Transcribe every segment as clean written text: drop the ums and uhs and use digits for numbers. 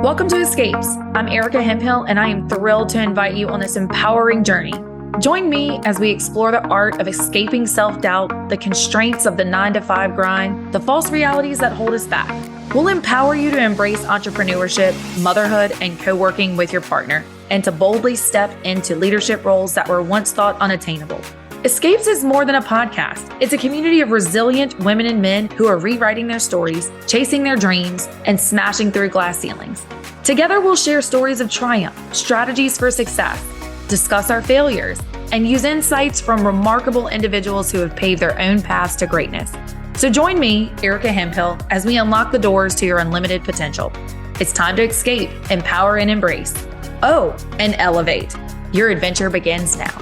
Welcome to Escapes. I'm Erica Hemphill, and I am thrilled to invite you on this empowering journey. Join me as we explore the art of escaping self-doubt, the constraints of the 9-to-5 grind, the false realities that hold us back. We'll empower you to embrace entrepreneurship, motherhood, and co-working with your partner, and to boldly step into leadership roles that were once thought unattainable. Escapes is more than a podcast. It's a community of resilient women and men who are rewriting their stories, chasing their dreams, and smashing through glass ceilings. Together, we'll share stories of triumph, strategies for success, discuss our failures, and use insights from remarkable individuals who have paved their own paths to greatness. So join me, Erica Hemphill, as we unlock the doors to your unlimited potential. It's time to escape, empower, and embrace. Oh, and elevate. Your adventure begins now.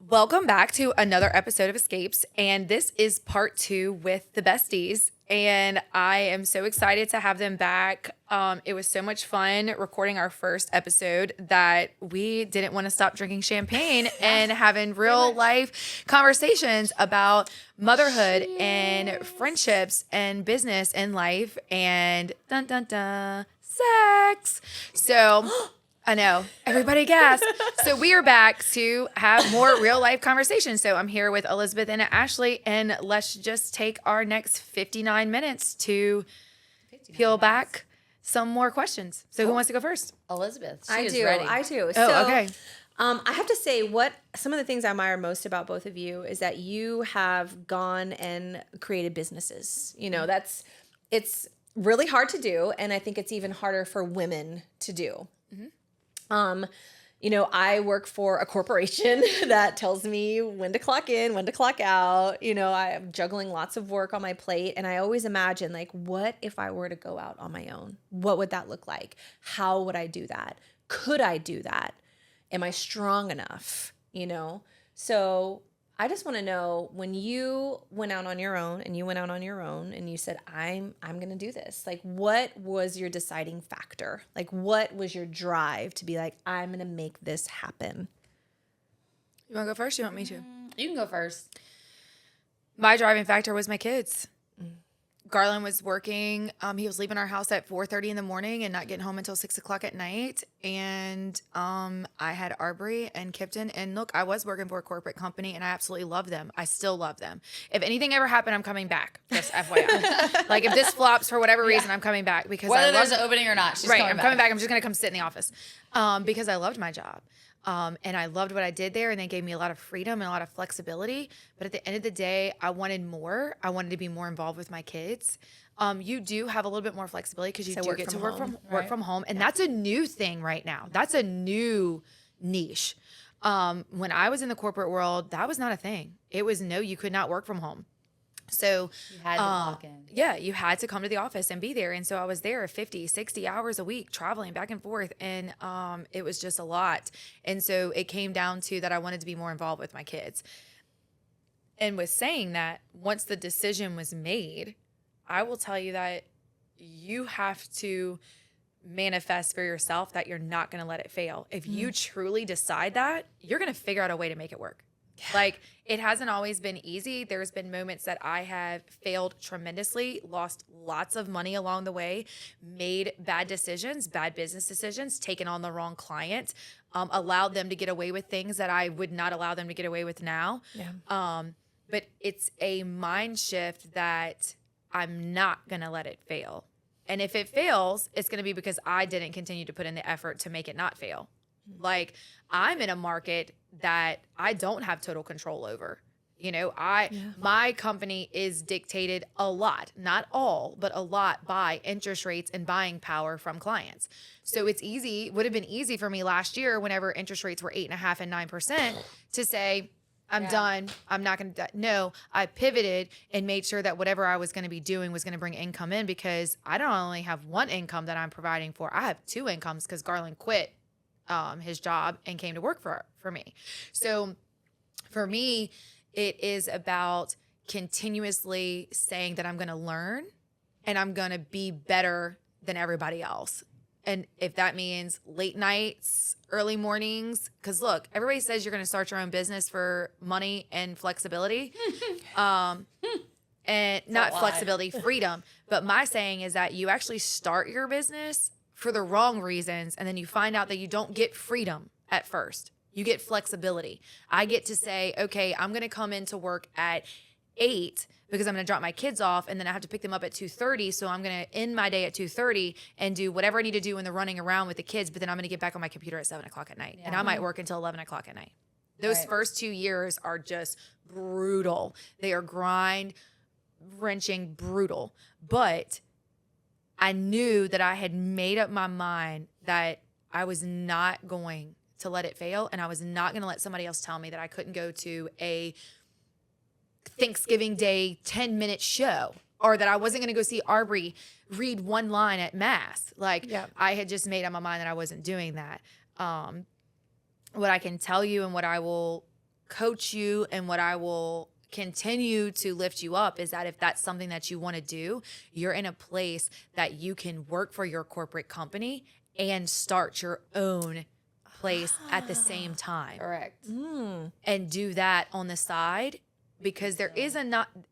Welcome back to another episode of Escapes, and this is part 2 with the besties, and I am so excited to have them back. It was so much fun recording our first episode that we didn't want to stop drinking champagne and having real life conversations about motherhood and friendships and business and life and dun dun dun sex. So I know, everybody gasped. So we are back to have more real life conversations. So I'm here with Elizabeth and Ashley, and let's just take our next 59 minutes to peel back some more questions. So who wants to go first? Elizabeth. I do. Oh, okay. I have to say some of the things I admire most about both of you is that you have gone and created businesses. You know, it's really hard to do. And I think it's even harder for women to do. Mm-hmm. I work for a corporation that tells me when to clock in, when to clock out. I'm juggling lots of work on my plate. And I always imagine, what if I were to go out on my own? What would that look like? How would I do that? Could I do that? Am I strong enough? So I just want to know, when you went out on your own and you said, I'm going to do this. What was your deciding factor? What was your drive to be like, I'm going to make this happen? You want to go first? You want me to? You can go first. My driving factor was my kids. Garland was working. He was leaving our house at 4:30 in the morning and not getting home until 6 o'clock at night. And I had Arbery and Kipton. And look, I was working for a corporate company, and I absolutely love them. I still love them. If anything ever happened, I'm coming back. Just FYI. If this flops for whatever reason, I'm coming back because whether there's an opening or not. She's right. I'm coming back. I'm just gonna come sit in the office because I loved my job. And I loved what I did there, and they gave me a lot of freedom and a lot of flexibility. But at the end of the day, I wanted more. I wanted to be more involved with my kids. You do have a little bit more flexibility because you do get to work from home. And that's a new thing right now. That's a new niche. When I was in the corporate world, that was not a thing. It was no, you could not work from home. So you had to clock in. Yeah, you had to come to the office and be there. And so I was there 50, 60 hours a week, traveling back and forth. And it was just a lot. And so it came down to that I wanted to be more involved with my kids. And with saying that, once the decision was made, I will tell you that you have to manifest for yourself that you're not going to let it fail. If you truly decide that, you're going to figure out a way to make it work. It hasn't always been easy. There's been moments that I have failed tremendously, lost lots of money along the way, made bad decisions, bad business decisions, taken on the wrong client, allowed them to get away with things that I would not allow them to get away with now. Yeah. But it's a mind shift that I'm not going to let it fail. And if it fails, it's going to be because I didn't continue to put in the effort to make it not fail. I'm in a market that I don't have total control over. My company is dictated a lot, not all, but a lot by interest rates and buying power from clients. So would have been easy for me last year whenever interest rates were 8.5% and 9% to say, I'm done. I'm not going to. No, I pivoted and made sure that whatever I was going to be doing was going to bring income in, because I don't only have one income that I'm providing for. I have 2 incomes because Garland quit his job and came to work for me. So for me, it is about continuously saying that I'm going to learn and I'm going to be better than everybody else. And if that means late nights, early mornings, because look, everybody says you're going to start your own business for money and flexibility. And and not lie. flexibility, freedom. But my saying is that you actually start your business for the wrong reasons, and then you find out that you don't get freedom at first. You get flexibility. I get to say, okay, I'm going to come into work at 8 because I'm going to drop my kids off, and then I have to pick them up at 2:30. So I'm going to end my day at 2:30 and do whatever I need to do in the running around with the kids. But then I'm going to get back on my computer at 7:00 at night, and I might work until 11:00 at night. Those Right. first 2 years are just brutal. They are grind, wrenching, brutal. But I knew that I had made up my mind that I was not going to let it fail, and I was not going to let somebody else tell me that I couldn't go to a Thanksgiving Day 10-minute show, or that I wasn't going to go see Aubrey read one line at Mass. Like, I had just made up my mind that I wasn't doing that. What I can tell you and what I will coach you and what I will continue to lift you up is that if that's something that you want to do, you're in a place that you can work for your corporate company and start your own place at the same time. Correct. And do that on the side, because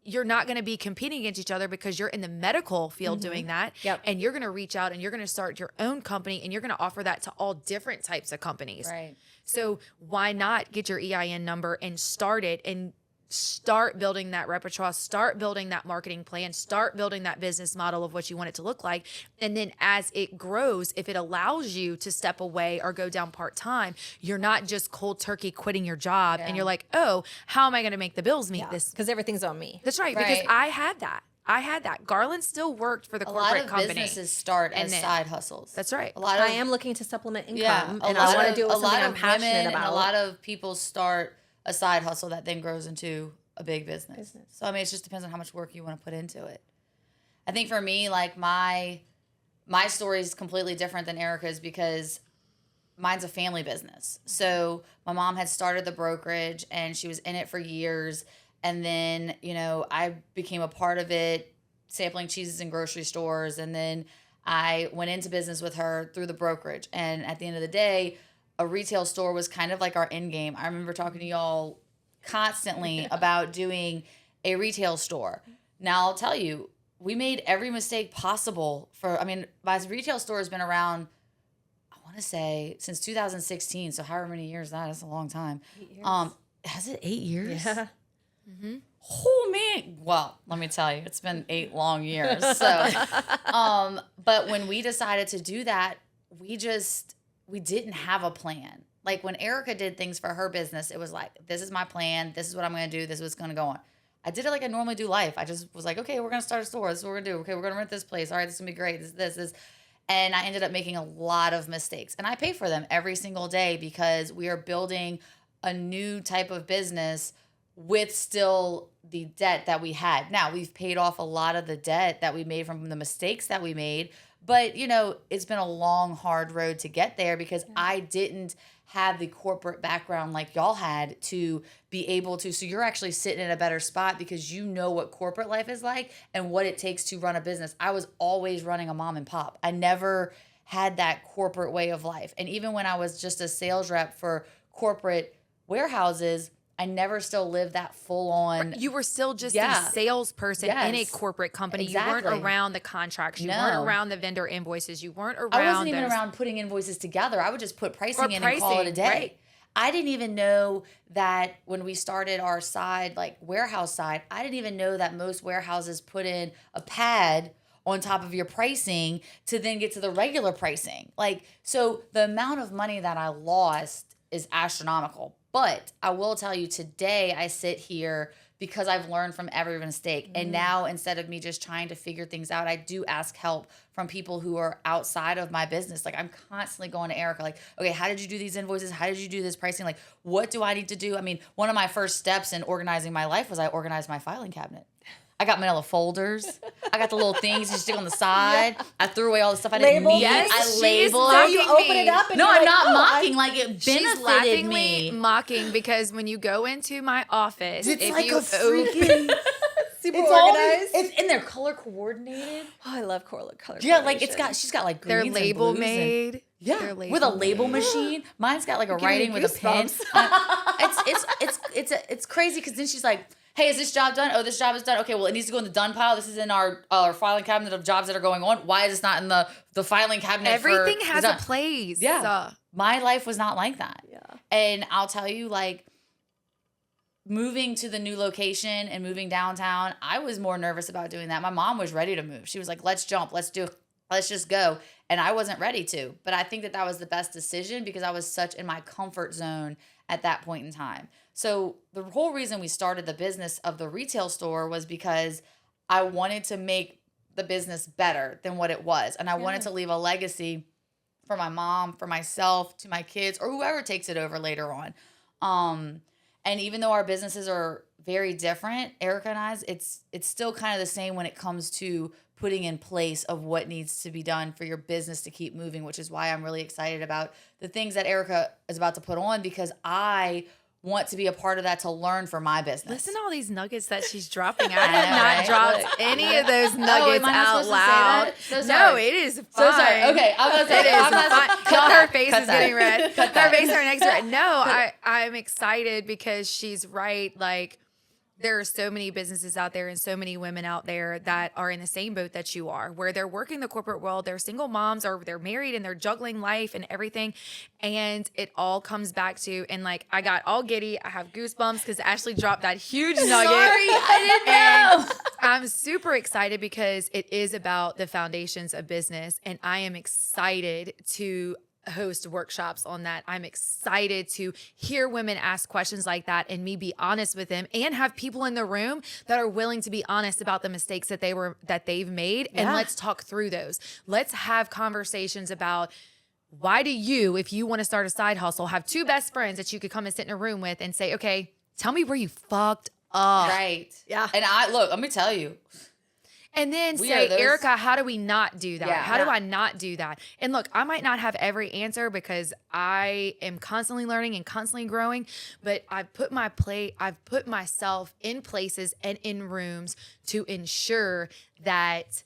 you're not going to be competing against each other, because you're in the medical field doing that. Yep. And you're going to reach out and you're going to start your own company, and you're going to offer that to all different types of companies. Right. So why not get your EIN number and start it, and start building that repertoire, start building that marketing plan, start building that business model of what you want it to look like. And then as it grows, if it allows you to step away or go down part-time, you're not just cold turkey quitting your job and you're like, oh, how am I going to make the bills meet this? Because everything's on me. That's right. Right. Because I had that. Garland still worked for the A corporate lot of company. businesses start And as then- side hustles. That's right. A lot of I am looking to supplement income, yeah, and I want to do it with something I'm passionate women about. And a lot of people start a side hustle that then grows into a big business. So I mean, it just depends on how much work you want to put into it. I think for me, like my story is completely different than Erica's, because mine's a family business. So my mom had started the brokerage and she was in it for years. And then, I became a part of it, sampling cheeses in grocery stores. And then I went into business with her through the brokerage. And at the end of the day, a retail store was kind of like our end game. I remember talking to y'all constantly about doing a retail store. Now I'll tell you, we made every mistake possible my retail store has been around, I want to say, since 2016. So however many years that's a long time. 8 years. Has it 8 years? Yeah. Oh man. Well, let me tell you, it's been 8 long years. So, but when we decided to do that, we didn't have a plan. Like when Erica did things for her business, it was like, this is my plan. This is what I'm going to do. This is what's going to go on. I did it like I normally do life. I just was like, okay, we're going to start a store. This is what we're going to do. Okay, we're going to rent this place. All right, this is going to be great. This. And I ended up making a lot of mistakes. And I pay for them every single day, because we are building a new type of business with still the debt that we had. Now, we've paid off a lot of the debt that we made from the mistakes that we made. But, it's been a long, hard road to get there, because I didn't have the corporate background like y'all had to be able to. So you're actually sitting in a better spot, because you know what corporate life is like and what it takes to run a business. I was always running a mom and pop. I never had that corporate way of life. And even when I was just a sales rep for corporate warehouses, I never still lived that full on. You were still just Yeah. a salesperson in a Yes. corporate company. You Exactly. weren't around the contracts. You No. weren't around the vendor invoices. You weren't around. I wasn't even those- around putting invoices together. I would just put pricing Or in and call it a pricing, day. right. I didn't even know that when we started our side, like warehouse side, I didn't even know that most warehouses put in a pad on top of your pricing to then get to the regular pricing. Like, so the amount of money that I lost is astronomical. But I will tell you, today I sit here because I've learned from every mistake. And now, instead of me just trying to figure things out, I do ask help from people who are outside of my business. Like, I'm constantly going to Erica, like, okay, how did you do these invoices? How did you do this pricing? Like, what do I need to do? I mean, one of my first steps in organizing my life was I organized my filing cabinet. I got manila folders. I got the little things you stick on the side. I threw away all the stuff I didn't Label? need. Yes, I she's labeled. So you mocking open me. it up and No, you're I'm like, not oh, mocking. Like, it She's benefited laughingly me. mocking because when you go into my office, It's if like you a freaking. super It's all organized. it's and they're color coordinated. Oh, I love color. Yeah, like she's got like they're greens label and blues and- made. yeah, They're with a label made. machine. Mine's got like a Giving writing me with a pen. goosebumps. It's crazy, because then she's like, Hey, is this job done? Oh, this job is done. Okay, well, it needs to go in the done pile. This is in our filing cabinet of jobs that are going on. Why is this not in the filing cabinet? Everything has a done? place. Yeah. My life was not like that. Yeah. And I'll tell you, like, moving to the new location and moving downtown, I was more nervous about doing that. My mom was ready to move. She was like, let's jump. Let's just go. And I wasn't ready to. But I think that was the best decision because I was such in my comfort zone at that point in time. So the whole reason we started the business of the retail store was because I wanted to make the business better than what it was. And I wanted to leave a legacy for my mom, for myself, to my kids, or whoever takes it over later on. And even though our businesses are very different, Erica and I's, it's still kind of the same when it comes to putting in place of what needs to be done for your business to keep moving, which is why I'm really excited about the things that Erica is about to put on because I want to be a part of that to learn for my business. Listen to all these nuggets that she's dropping. I know, have not right? dropped Look. any of those am nuggets I not out supposed to say loud. that? So No, sorry. it is fine. So sorry. Okay, I'm going to say It is I'm not- fine. cut Her that. face Cut is that. getting red. Cut Her that. face, her neck's red. No, I'm excited because she's right. Like, there are so many businesses out there and so many women out there that are in the same boat that you are, where they're working the corporate world, they're single moms or they're married and they're juggling life and everything. And it all comes back to, and like, I got all giddy. I have goosebumps because Ashley dropped that huge nugget. Sorry, I didn't know. I'm super excited because it is about the foundations of business. And I am excited to host workshops on that. I'm excited to hear women ask questions like that and me be honest with them and have people in the room that are willing to be honest about the mistakes that they've made. And let's talk through those. Let's have conversations about why do you, if you want to start a side hustle, have two best friends that you could come and sit in a room with and say, okay, tell me where you fucked up. Right. Yeah. And let me tell you. And then We say, are those- Erica, how do we not do that? Yeah. How do I not do that? And look, I might not have every answer because I am constantly learning and constantly growing, but I've put myself in places and in rooms to ensure that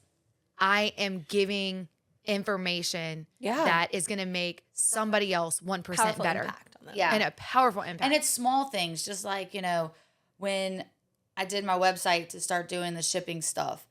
I am giving information that is going to make somebody else 1% Powerful better. impact on them. Yeah. And a powerful impact. And it's small things, just like, when I did my website to start doing the shipping stuff,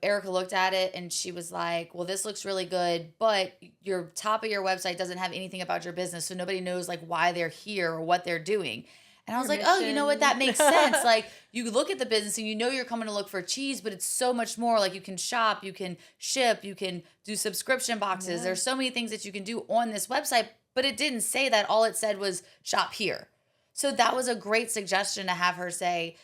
Erica looked at it and she was like, well, this looks really good, but your top of your website doesn't have anything about your business. So nobody knows like why they're here or what they're doing. And I was like, oh, you know what? That makes sense. Like you look at the business and you're coming to look for cheese, but it's so much more. Like you can shop, you can ship, you can do subscription boxes. Yeah. There's so many things that you can do on this website, but it didn't say that. All it said was shop here. So that was a great suggestion to have her say,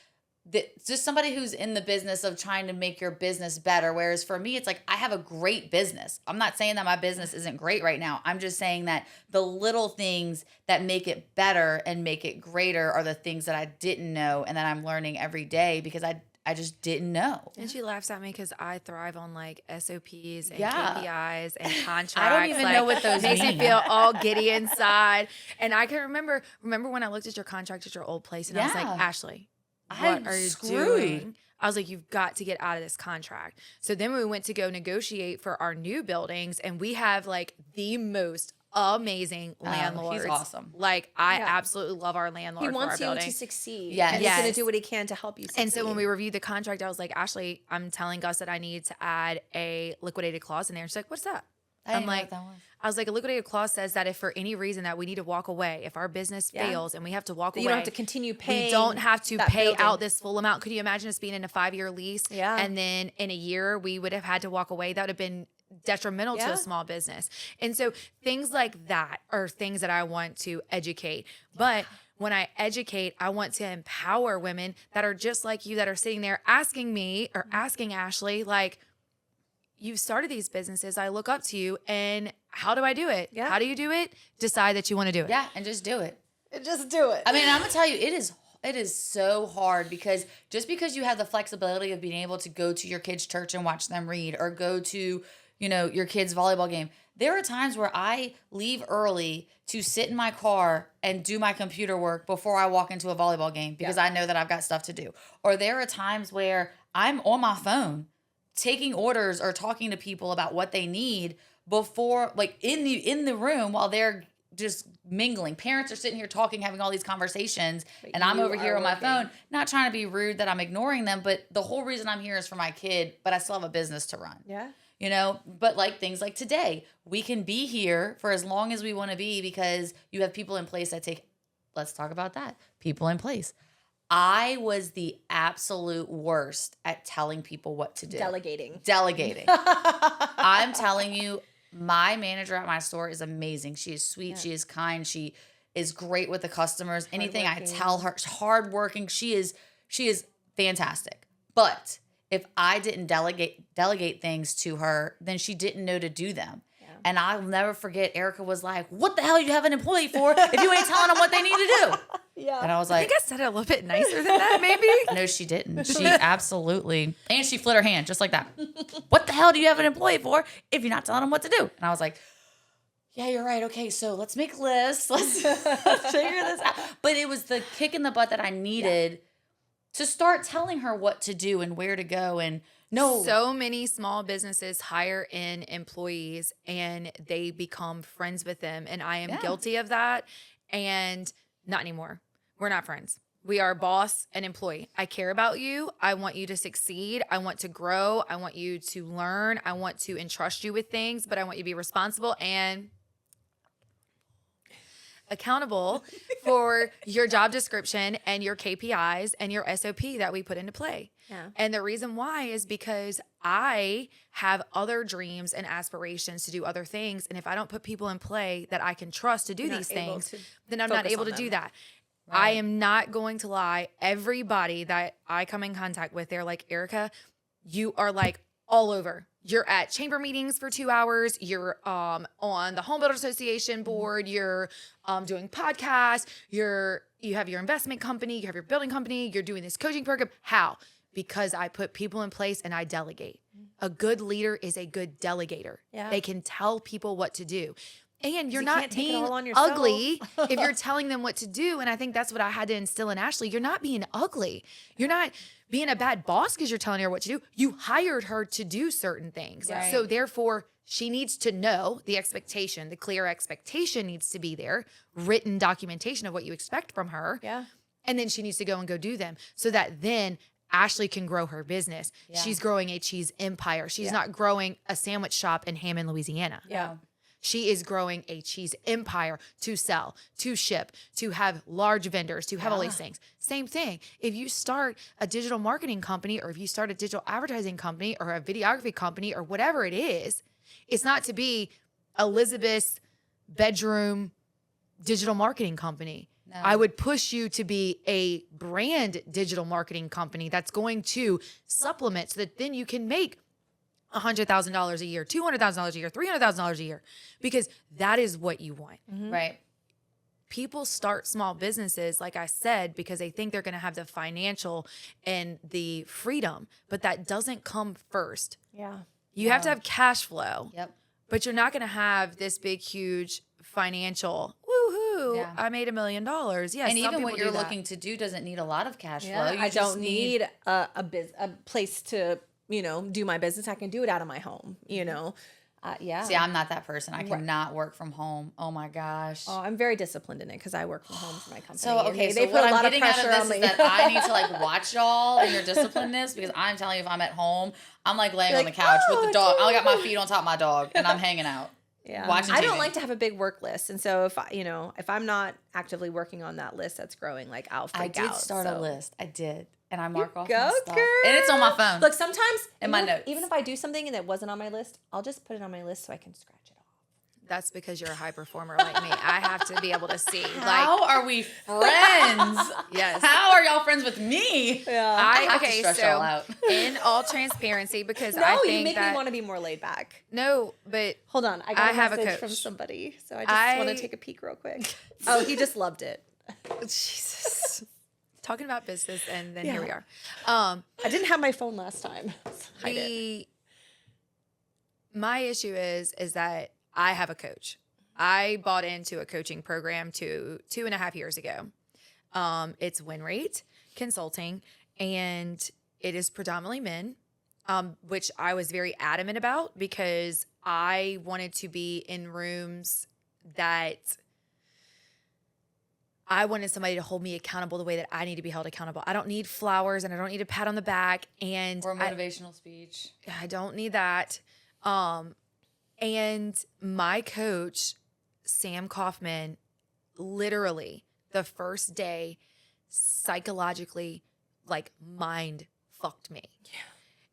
just somebody who's in the business of trying to make your business better. Whereas for me, it's like, I have a great business. I'm not saying that my business isn't great right now. I'm just saying that the little things that make it better and make it greater are the things that I didn't know and that I'm learning every day because I just didn't know. And she laughs at me because I thrive on like SOPs and Yeah. KPIs and contracts. I don't even know what those makes mean. me feel all giddy inside. And I can remember when I looked at your contract at your old place and I was like, Yeah. Ashley, I'm what are you screwed. doing? I was like, you've got to get out of this contract. So then we went to go negotiate for our new buildings and we have like the most amazing landlords. He's awesome. Like I absolutely love our landlord. He for wants our you building. to succeed. Yes. And he's going Yes. to do what he can to help you succeed. And so when we reviewed the contract, I was like, Ashley, I'm telling Gus that I need to add a liquidated clause in there. She's like, what's that? I didn't know what that was. I was like, a liquidated clause says that if for any reason that we need to walk away, if our business fails and we have to walk That away, you don't have to continue paying. we don't have to that pay building. out this full amount. Could you imagine us being in a 5-year lease? Yeah. And then in a year, we would have had to walk away. That would have been detrimental to Yeah. a small business. And so things like that are things that I want to educate. But when I educate, I want to empower women that are just like you, that are sitting there asking me or asking Ashley, like, you've started these businesses. I look up to you. And how do I do it? Yeah. How do you do it? Decide that you want to do it. Yeah, and just do it. Just do it. I mean, I'm gonna tell you, it is so hard because just because you have the flexibility of being able to go to your kids' church and watch them read or go to, your kids' volleyball game, there are times where I leave early to sit in my car and do my computer work before I walk into a volleyball game because I know that I've got stuff to do. Or there are times where I'm on my phone taking orders or talking to people about what they need before, like in the room while they're just mingling. Parents are sitting here talking, having all these conversations, But and I'm you over here are on my working. phone, not trying to be rude that I'm ignoring them, but the whole reason I'm here is for my kid, but I still have a business to run. Yeah. You know, but like things like today, we can be here for as long as we want to be because you have people in place that take, let's talk about that. People in place. I was the absolute worst at telling people what to do. Delegating. I'm telling you, my manager at my store is amazing. She is sweet. Yeah. She is kind. She is great with the customers. Anything I Hardworking. tell her, she's hardworking. She is fantastic. But if I didn't delegate things to her, then she didn't know to do them. Yeah. And I'll never forget, Erica was like, what the hell you have an employee for if you ain't telling them what they need to do? Yeah. And I was I like, think I said it a little bit nicer than that, maybe. no, she didn't. She absolutely. And she flit her hand just like that. What the hell do you have an employee for if you're not telling them what to do? And I was like, yeah, you're right. Okay, so let's make lists. Let's figure this out. But it was the kick in the butt that I needed to start telling her what to do and where to go. And no. So many small businesses hire in employees and they become friends with them. And I am Yeah. guilty of that. And not anymore. We're not friends. We are boss and employee. I care about you. I want you to succeed. I want to grow. I want you to learn. I want to entrust you with things, but I want you to be responsible and accountable for your job description and your KPIs and your SOP that we put into play. Yeah. And the reason why is because I have other dreams and aspirations to do other things. And if I don't put people in play that I can trust to do You're not these able things, to then I'm not focus able on to do them. that. I Right. am not going to lie. Everybody that I come in contact with, they're like, Erica, you are like all over. You're at chamber meetings for 2 hours. You're on the Home Builder Association board. You're doing podcasts. You have your investment company. You have your building company. You're doing this coaching program. How? Because I put people in place and I delegate. A good leader is a good delegator. Yeah. They can tell people what to do. And you're you not can't take it being all on yourself. ugly if you're telling them what to do. And I think that's what I had to instill in Ashley. You're not being ugly. You're not being a bad boss because you're telling her what to do. You hired her to do certain things. Right. So therefore, she needs to know the expectation. The clear expectation needs to be there, written documentation of what you expect from her. Yeah. And then she needs to go and go do them so that then Ashley can grow her business. Yeah. She's growing a cheese empire. She's Yeah. not growing a sandwich shop in Hammond, Louisiana. Yeah. She is growing a cheese empire to sell, to ship, to have large vendors, to have all these things. Same thing. If you start a digital marketing company or if you start a digital advertising company or a videography company or whatever it is, it's not to be Elizabeth's bedroom digital marketing company. No. I would push you to be a brand digital marketing company that's going to supplement so that then you can make $100,000 a year, $200,000 a year, $300,000 a year, because that is what you want. Right. People start small businesses, like I said, because they think they're going to have the financial and the freedom, but that doesn't come first. Yeah. You have to have cash flow, Yep. but you're not going to have this big, huge financial, woohoo, Yeah. I made $1 million. Yes, And some even people what do you're that. looking to do doesn't need a lot of cash Yeah. flow. You I just don't need a place to, do my business. I can do it out of my home, Yeah. See, I'm not that person. I cannot work from home. Oh my gosh. Oh, I'm very disciplined in it because I work from home for my company. So and okay, they so put what a lot I'm of getting out of pressure this on is me. that I need to like watch y'all and your disciplinedness because I'm telling you, if I'm at home, I'm like laying You're on the like, couch with the "Oh, dog. I got my dude." feet on top of my dog and I'm hanging out. Yeah. Watching I don't TV. like to have a big work list, and so if I'm not actively working on that list that's growing, like I'll freak I out. did start a so. list. I did, and I mark off Go, my stuff, girl. and it's on my phone. Look, sometimes In my even if- notes. even if I do something and it wasn't on my list, I'll just put it on my list so I can scratch it off. That's because you're a high performer like me. I have to be able to see. How are we friends? Yes. How are y'all friends with me? Yeah. I have to stretch y'all so out. in all transparency, because No, I think you make that me want to be more laid back. no, but Hold on, I got I a have a message coach. from somebody, so I just want to take a peek real quick. Oh, he just loved it. Jesus, talking about business, and then here we Yeah. are. I didn't have my phone last time. Hide it. My issue is that I have a coach. I bought into a coaching program 2.5 years ago. It's Win Rate Consulting, and it is predominantly men, which I was very adamant about because I wanted to be in rooms that I wanted somebody to hold me accountable the way that I need to be held accountable. I don't need flowers and I don't need a pat on the back and Or a motivational speech. I don't need that. And my coach, Sam Kaufman, literally the first day psychologically like mind fucked me.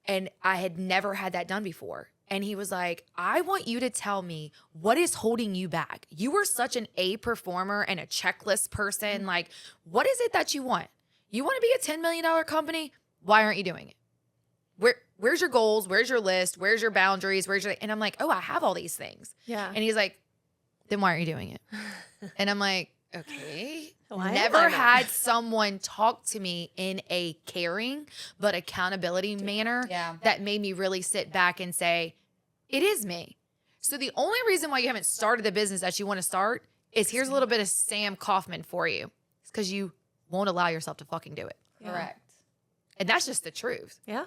And I had never had that done before. And he was like, I want you to tell me what is holding you back. You were such an A performer and a checklist person. Like, what is it that you want? You want to be a $10 million company? Why aren't you doing it? Where's your goals? Where's your list? Where's your boundaries? And I'm like, oh, I have all these things. Yeah. And he's like, then why aren't you doing it? And I'm like, okay. Why am Never I not? had someone talk to me in a caring but accountability manner Yeah. that made me really sit back and say, it is me. So the only reason why you haven't started the business that you want to start is here's a little bit of Sam Kaufman for you. It's because you won't allow yourself to fucking do it. Correct. And that's just the truth. Yeah.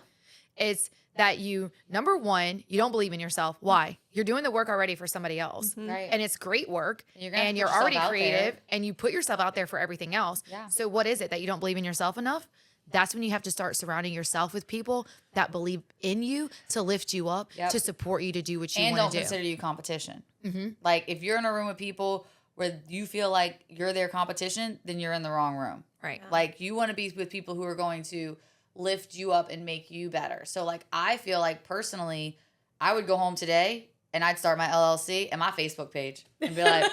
It's that you, number one, you don't believe in yourself. Why? You're doing the work already for somebody else. Right. And it's great work. You're gonna And put you're yourself already out creative there. and you put yourself out there for everything else. Yeah. So what is it that you don't believe in yourself enough? That's when you have to start surrounding yourself with people that believe in you to lift you up, Yep. to support you to do what you And want don't to do. consider you competition. Like if you're in a room with people where you feel like you're their competition, then you're in the wrong room. Right. Like you want to be with people who are going to lift you up and make you better. So like I feel like personally, I would go home today and I'd start my LLC and my Facebook page and be like,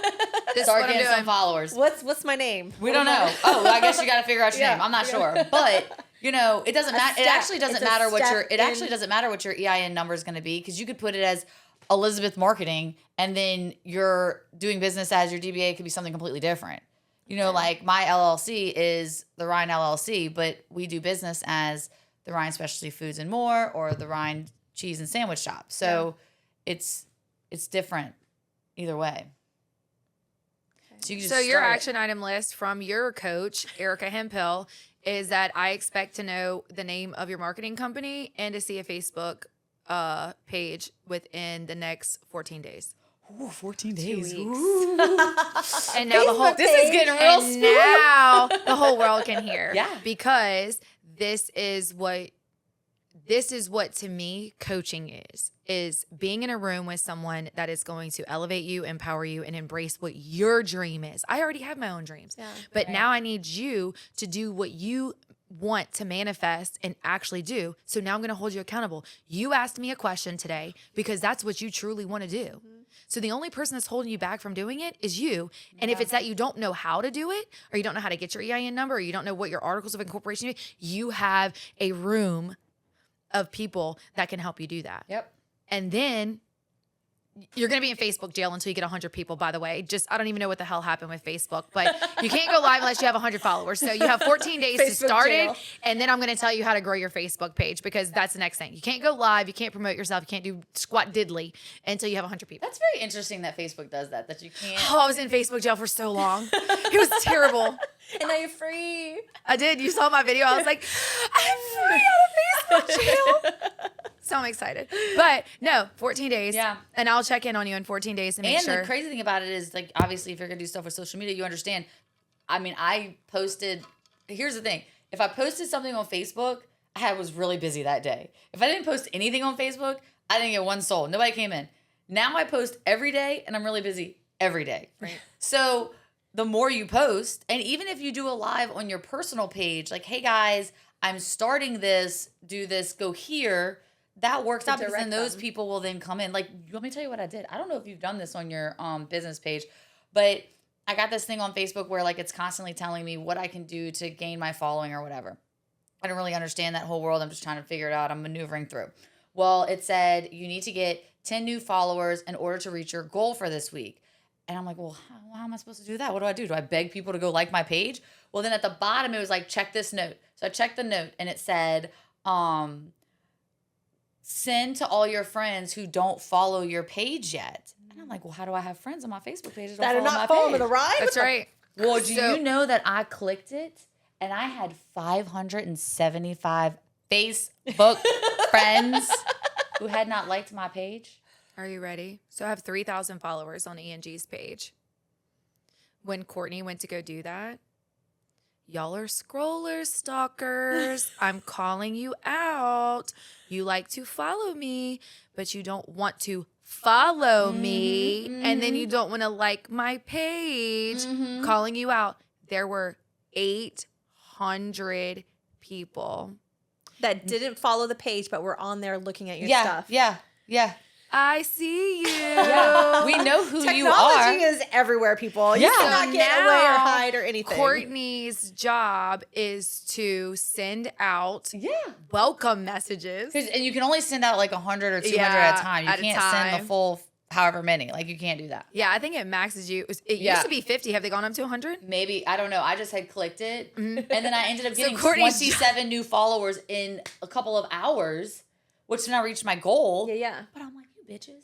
This is start what I'm getting some doing. followers. What's my name? We don't know. Oh, well, I guess you got to figure out your Yeah. name. I'm not sure, but you know, it doesn't matter. It step. actually doesn't It's a matter what step your. It in- actually doesn't matter what your EIN number is going to be because you could put it as Elizabeth Marketing, and then you're doing business as your DBA could be something completely different. You know, like my LLC is the Ryan LLC, but we do business as the Ryan Specialty Foods and More or the Ryan Cheese and Sandwich Shop. So it's different either way. So you can just So your start it. action item list from your coach, Erica Hemphill, is that I expect to know the name of your marketing company and to see a Facebook page within the next 14 days. Ooh, 14 2 days. weeks. And now the whole Facebook This is getting real and smooth. now the whole world can hear. Yeah. Because this is what to me coaching is being in a room with someone that is going to elevate you, empower you, and embrace what your dream is. I already have my own dreams. Yeah. But now I need you to do what you want to manifest and actually do. So now I'm going to hold you accountable. You asked me a question today because that's what you truly want to do. So the only person that's holding you back from doing it is you. And if it's that you don't know how to do it, or you don't know how to get your EIN number, or you don't know what your articles of incorporation is, you have a room of people that can help you do that. Yep. And then you're going to be in Facebook jail until you get 100 people, by the way. Just, I don't even know what the hell happened with Facebook, but you can't go live unless you have 100 followers. So you have 14 days to Facebook start jail. it. And then I'm going to tell you how to grow your Facebook page because that's the next thing. You can't go live. You can't promote yourself. You can't do squat diddly until you have 100 people. That's very interesting that Facebook does that you can't. Oh, I was in Facebook jail for so long. It was terrible. And now you're free. I did. You saw my video. I was like, I'm free out of Facebook jail. So I'm excited. But no, 14 days. Yeah. And I'll check in on you in 14 days to make And sure. the crazy thing about it is, like, obviously, if you're going to do stuff with social media, you understand. I mean, I posted, here's the thing. If I posted something on Facebook, I was really busy that day. If I didn't post anything on Facebook, I didn't get one soul. Nobody came in. Now I post every day, and I'm really busy every day. Right. So the more you post, and even if you do a live on your personal page, like, hey, guys, I'm starting this, do this, go here, that works out because then direct those them. people will then come in. Like, let me tell you what I did. I don't know if you've done this on your business page, but I got this thing on Facebook where, like, it's constantly telling me what I can do to gain my following or whatever. I don't really understand that whole world. I'm just trying to figure it out. I'm maneuvering through. Well, it said you need to get 10 new followers in order to reach your goal for this week. And I'm like, well, how am I supposed to do that? What do I do? Do I beg people to go like my page? Well, then at the bottom, it was like, check this note. So I checked the note and it said, send to all your friends who don't follow your page yet. And I'm like, well, how do I have friends on my Facebook page That are don't follow not my following page? the ride. That's right. Well, do So- you know that I clicked it and I had 575 Facebook friends who had not liked my page? Are you ready? So I have 3,000 followers on ENG's page. When Courtney went to go do that, Y'all are scroller stalkers. I'm calling you out. You like to follow me, but you don't want to follow me. And then you don't want to like my page. Calling you out. There were 800 people. That didn't follow the page, but were on there looking at your Yeah, stuff. yeah. I see you. Yeah. We know who you are. Technology is everywhere, people. You Yeah. cannot get Now, away or hide or anything. Courtney's job is to send out welcome messages. And you can only send out like 100 or 200 at a time. You at a can't send time. the full however many. Like you can't do that. Yeah, I think it maxes you. It Yeah. used to be 50. Have they gone up to 100? Maybe, I don't know. I just had clicked it. And then I ended up getting Courtney's 27 new followers in a couple of hours, which then I reached my goal. Yeah. But I'm like, you bitches.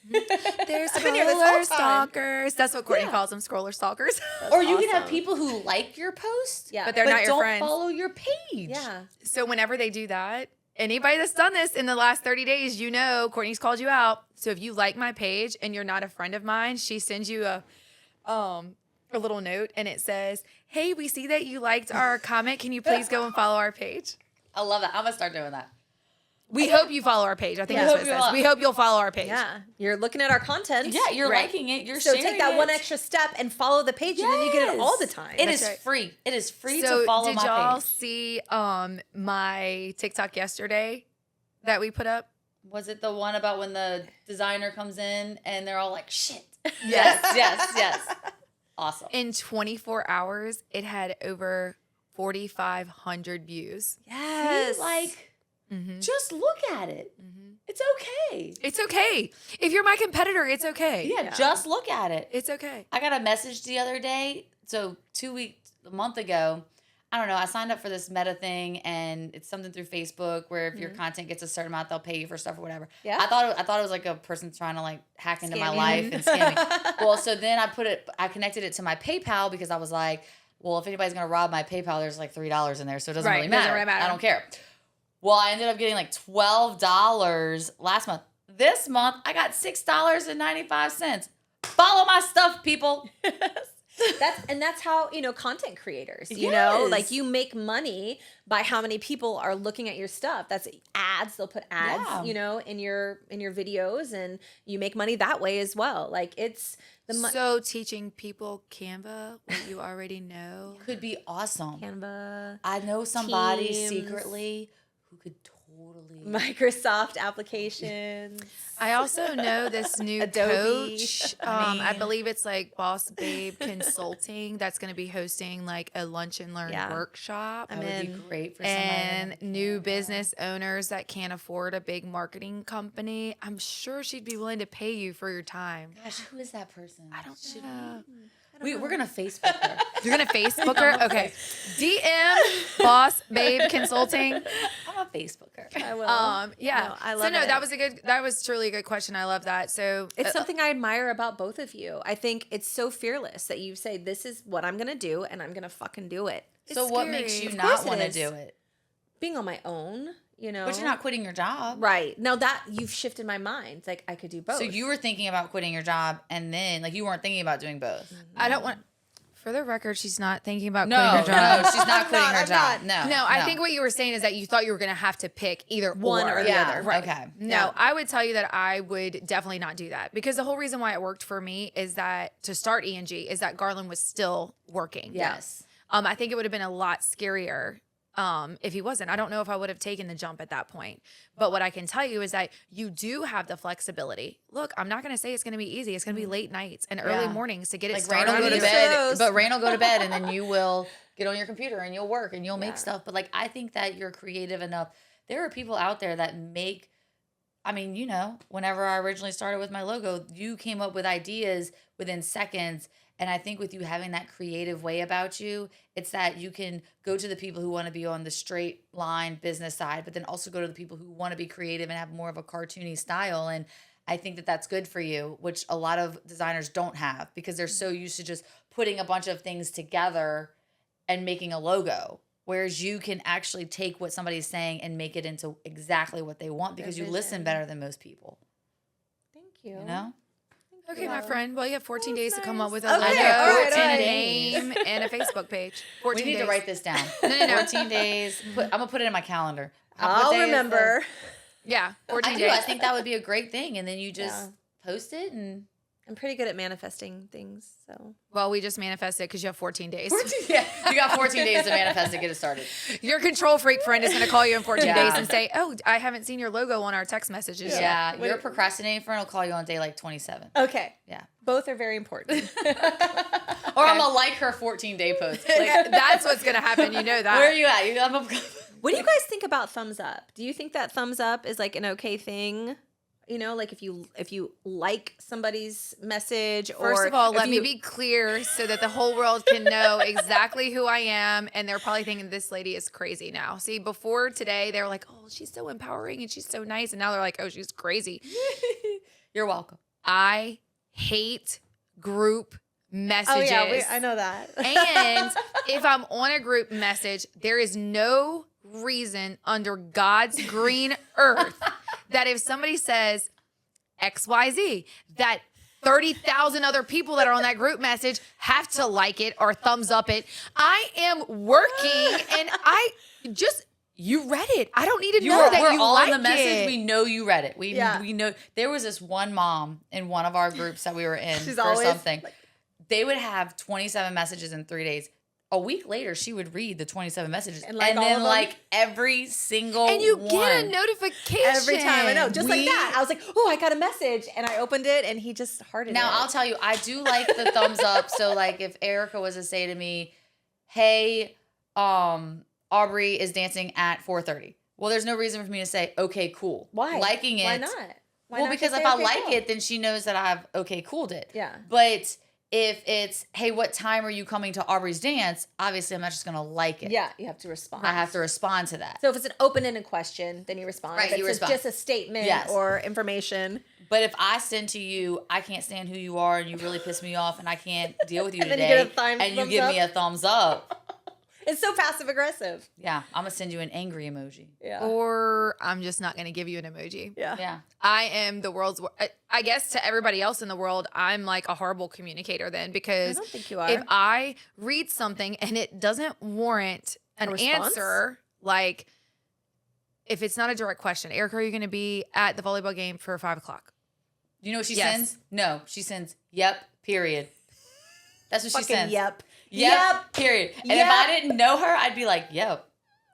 They're I've been here this whole scroller time. stalkers. That's what Courtney calls them, scroller stalkers. Or you can have awesome. people who like your post, Yeah. But they're not your don't friends. follow your page. Yeah. So whenever they do that, anybody that's done this in the last 30 days, you know Courtney's called you out. So if you like my page and you're not a friend of mine, she sends you a little note and it says, "Hey, we see that you liked our comment. Can you please go and follow our page?" I love that. I'm going to start doing that. We hope you follow our page. I think Yeah. that's what it Hope you says. will. We hope you'll follow our page. Yeah. You're looking at our content. Yeah, you're Right. liking it. You're So sharing take that it. one extra step and follow the page, and then you get it all the time. It That's is right. free. It is free So to follow did my y'all page. see my TikTok yesterday that we put up? Was it the one about when the designer comes in and they're all like, shit? Yes. yes. Awesome. In 24 hours, it had over 4,500 views. Yes. See, like, Mm-hmm. just look at it. It's okay. It's okay. If you're my competitor, it's okay. Yeah, just look at it. It's okay. I got a message the other day. So a month ago, I don't know, I signed up for this meta thing and it's something through Facebook where if your content gets a certain amount, they'll pay you for stuff or whatever. Yeah. I thought it was like a person trying to like hack into my Scam you. life and scam me. Well, so then I connected it to my PayPal because I was like, well, if anybody's going to rob my PayPal, there's like $3 in there. So it doesn't Right, really doesn't matter. really matter. I don't care. Well, I ended up getting like $12 last month. This month, I got $6.95. Follow my stuff, people. That's how, content creators, know, like Yes. you make money by how many people are looking at your stuff. That's ads. They'll put ads, Yeah. in your videos, and you make money that way as well. Like it's So teaching people Canva, what you already know. Could be awesome. Canva, I know somebody Teams. secretly who could totally. Microsoft applications. I also know this new Adobe. coach. I believe it's like Boss Babe Consulting that's going to be hosting like a lunch and learn Yeah. workshop. I'm That would be in. great for And somebody. new business owners that can't afford a big marketing company. I'm sure she'd be willing to pay you for your time. Gosh, who is that person? I don't know. We're gonna Facebook her. You're gonna Facebook her? Okay. DM Boss Babe Consulting. I'm a Facebooker. I will. Yeah. No, I so love no, it. that was truly a good question. I love that. So It's something I admire about both of you. I think it's so fearless that you say, this is what I'm going to do, and I'm going to fucking do it. So It's what makes you scary. Of course not it want to is. do it? Being on my own, But you're not quitting your job. Right. Now that you've shifted my mind, like I could do both. So you were thinking about quitting your job, and then like you weren't thinking about doing both. I don't want. For the record, she's not thinking about No, quitting her job. no, she's not quitting her I'm job. not. No, No, I think what you were saying is that you thought you were going to have to pick either One or the yeah, other. Right. Okay. No, Yeah. I would tell you that I would definitely not do that because the whole reason why it worked for me is that to start ENG is that Garland was still working. Yes. I think it would have been a lot scarier if he wasn't. I don't know if I would have taken the jump at that point. But what I can tell you is that you do have the flexibility. Look, I'm not going to say it's going to be easy. It's going to be late nights and early Yeah. mornings to get it Like started. Rain will go to these bed, shows. but Rain will go to bed, and then you will get on your computer and you'll work and you'll Yeah. make stuff. But like I think that you're creative enough. There are people out there that make. I mean, whenever I originally started with my logo, you came up with ideas within seconds. And I think with you having that creative way about you, it's that you can go to the people who want to be on the straight line business side, but then also go to the people who want to be creative and have more of a cartoony style. And I think that that's good for you, which a lot of designers don't have because they're so used to just putting a bunch of things together and making a logo. Whereas you can actually take what somebody's saying and make it into exactly what they want because you listen vision. better than most people. Thank you. You know? Okay, my friend. Well, you have 14 days to come up with a Okay, logo all right, all and a right. name and a Facebook page. 14 We need days. to write this down. No. 14 days. I'm gonna put it in my calendar. What I'll day is remember. Yeah, 14 I do. days. I think that would be a great thing, and then you just Yeah. post it and. I'm pretty good at manifesting things, so. Well, we just manifested because you have 14 days. Yeah, you got 14 days to manifest to get it started. Your control freak friend is going to call you in 14 Yeah. days and say, "Oh, I haven't seen your logo on our text messages yet." Yeah, Wait. your procrastinating friend will call you on day like 27. Okay. Yeah. Both are very important. Or I'm gonna like her 14-day post. Like, That's what's going to happen. You know that. where are you at? What do you guys think about thumbs up? Do you think that thumbs up is like an okay thing? You know, like if you like somebody's message, or First of all, if let me you- be clear so that the whole world can know exactly who I am. And they're probably thinking this lady is crazy now. See, before today, they were like, "Oh, she's so empowering and she's so nice." And now they're like, "Oh, she's crazy." You're welcome. I hate group messages. Oh yeah, I know that. And if I'm on a group message, there is no reason under God's green earth that if somebody says XYZ, that 30,000 other people that are on that group message have to like it or thumbs up it. I am working and you read it. I don't need to know that we're you all like in the message. it. We know you read it. We Yeah. know. There was this one mom in one of our groups that we were in She's for always, something. like- They would have 27 messages in 3 days. A week later, she would read the 27 messages And like all then of them? like every single And you one. get a notification Every time I know, just like We- that. I was like, "Oh, I got a message," and I opened it, and he just hearted Now it. I'll tell you, I do like the thumbs up. So like if Erica was to say to me, "Hey, Aubrey is dancing at 4:30." Well, there's no reason for me to say, "Okay, cool." Why? Liking it. Why not? Why Well, not because just if say, I "Okay, like cool"? it, then she knows that I've okay cooled it. Yeah. But if it's, "Hey, what time are you coming to Aubrey's dance?" Obviously, I'm not just gonna like it. Yeah, you have to respond. I have to respond to that. So if it's an open-ended question, then you respond. Right, If you it's respond. just a statement Yes. or information. But if I send to you, "I can't stand who you are and you really piss me off and I can't deal with you And then today," you get a and you thumbs give me up. a thumbs up, It's so passive-aggressive. yeah, I'm gonna send you an angry emoji. Yeah. Or I'm just not going to give you an emoji. yeah. Yeah. I am the world's, I guess to everybody else in the world, I'm like a horrible communicator then I because don't think you are. if I read something and it doesn't warrant an response? answer, like if it's not a direct question, Erica, are you going to be at the volleyball game for 5:00? You know what she Yes. sends? No, she sends, "Yep, period." That's what she Fucking sends. yep. Yep, period. And if Yep. I didn't know her, I'd be like, "Yep."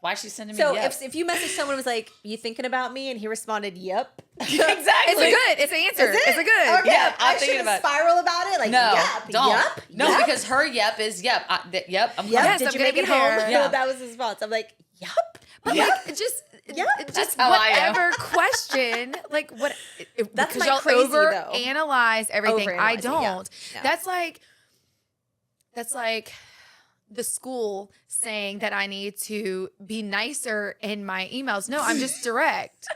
Why is she sending me So yep? if you message someone who was like, "You thinking about me?" and he responded, "Yep." Exactly. It's an answer. Is it? It's a good. Okay. Yeah, I'm I thinking should about it. spiral about it. Like, No, yep, don't. yep, No, yep, because her yep is yep. Yep, I'm yep. coming. Yes, Did I'm you gonna make be it home? there. Yeah. That was his response. I'm like, "Yep." But Yep. like just Yep. just how I am. whatever question, like what That's because my y'all crazy, over though. analyze everything. I Overanalyze it, don't. yeah. That's like the school saying that I need to be nicer in my emails. No, I'm just direct.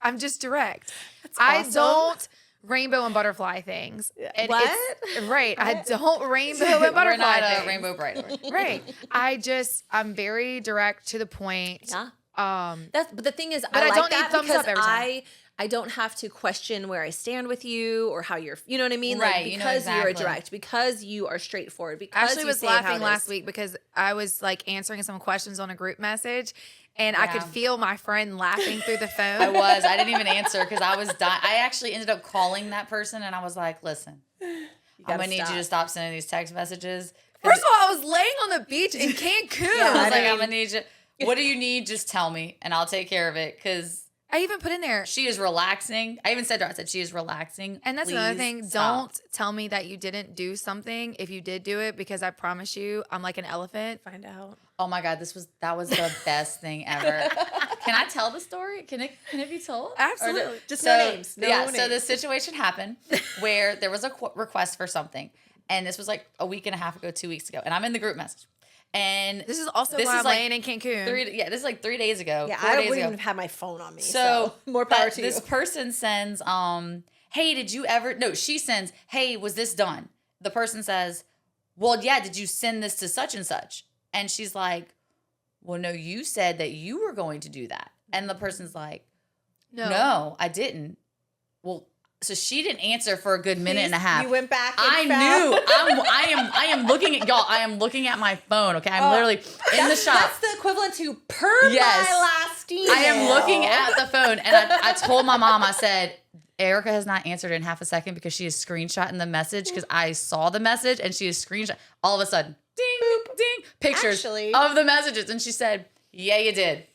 I'm just direct. I awesome. don't rainbow and butterfly things. And What? it's- right. I What? don't rainbow and We're butterfly not a things. rainbow bride. Right. I'm very direct to the point. Yeah. Um, But the thing is, But I like don't need that thumbs because up every time. I don't have to question where I stand with you or how you're. You know what I mean? Right, Like you know because you're exactly. direct, because you are straightforward. Because Ashley you was say it how laughing it last is. week because I was like answering some questions on a group message and I could Yeah. feel my friend laughing through the phone. I didn't even answer because I was dying. I actually ended up calling that person and I was like, "Listen, I'm gotta gonna need you stop. to stop sending these text messages." First of all, I was laying on the beach in Cancun. Yeah, I was I like, mean- "I'm gonna need you. What do you need? Just tell me, and I'll take care of it." Because I even put in there. she is relaxing. I even said to her, I said, "She is relaxing." And that's another Please thing. stop." Don't tell me that you didn't do something if you did do it because I promise you, I'm like an elephant. Find out. Oh my God, that was the best thing ever. Can I tell the story? Can it be told? Absolutely. Just no names. No yeah. names. So this situation happened where there was a request for something, and this was like a week and a half ago, 2 weeks ago, and I'm in the group message, and This is also This why is I'm like laying in Cancun. this is like 3 days ago. Yeah, 4 I days wouldn't ago. even have had my phone on me. So more power but to this you. person sends, "Hey, did you ever?" No, she sends, "Hey, was this done?" The person says, "Well, yeah. Did you send this to such and such?" And she's like, "Well, no. You said that you were going to do that." And the person's like, "No, I didn't." Well, So she didn't answer for a good minute and a half. You went back and I knew. I am looking at y'all. I am looking at my phone. Okay, I'm literally in the shop. That's the equivalent to per my last email. I am looking at the phone, and I told my mom. I said, Erica has not answered in half a second because she is screenshotting the message because I saw the message and she is screenshot. All of a sudden, ding, ding, pictures of the messages, and she said, "Yeah, you did.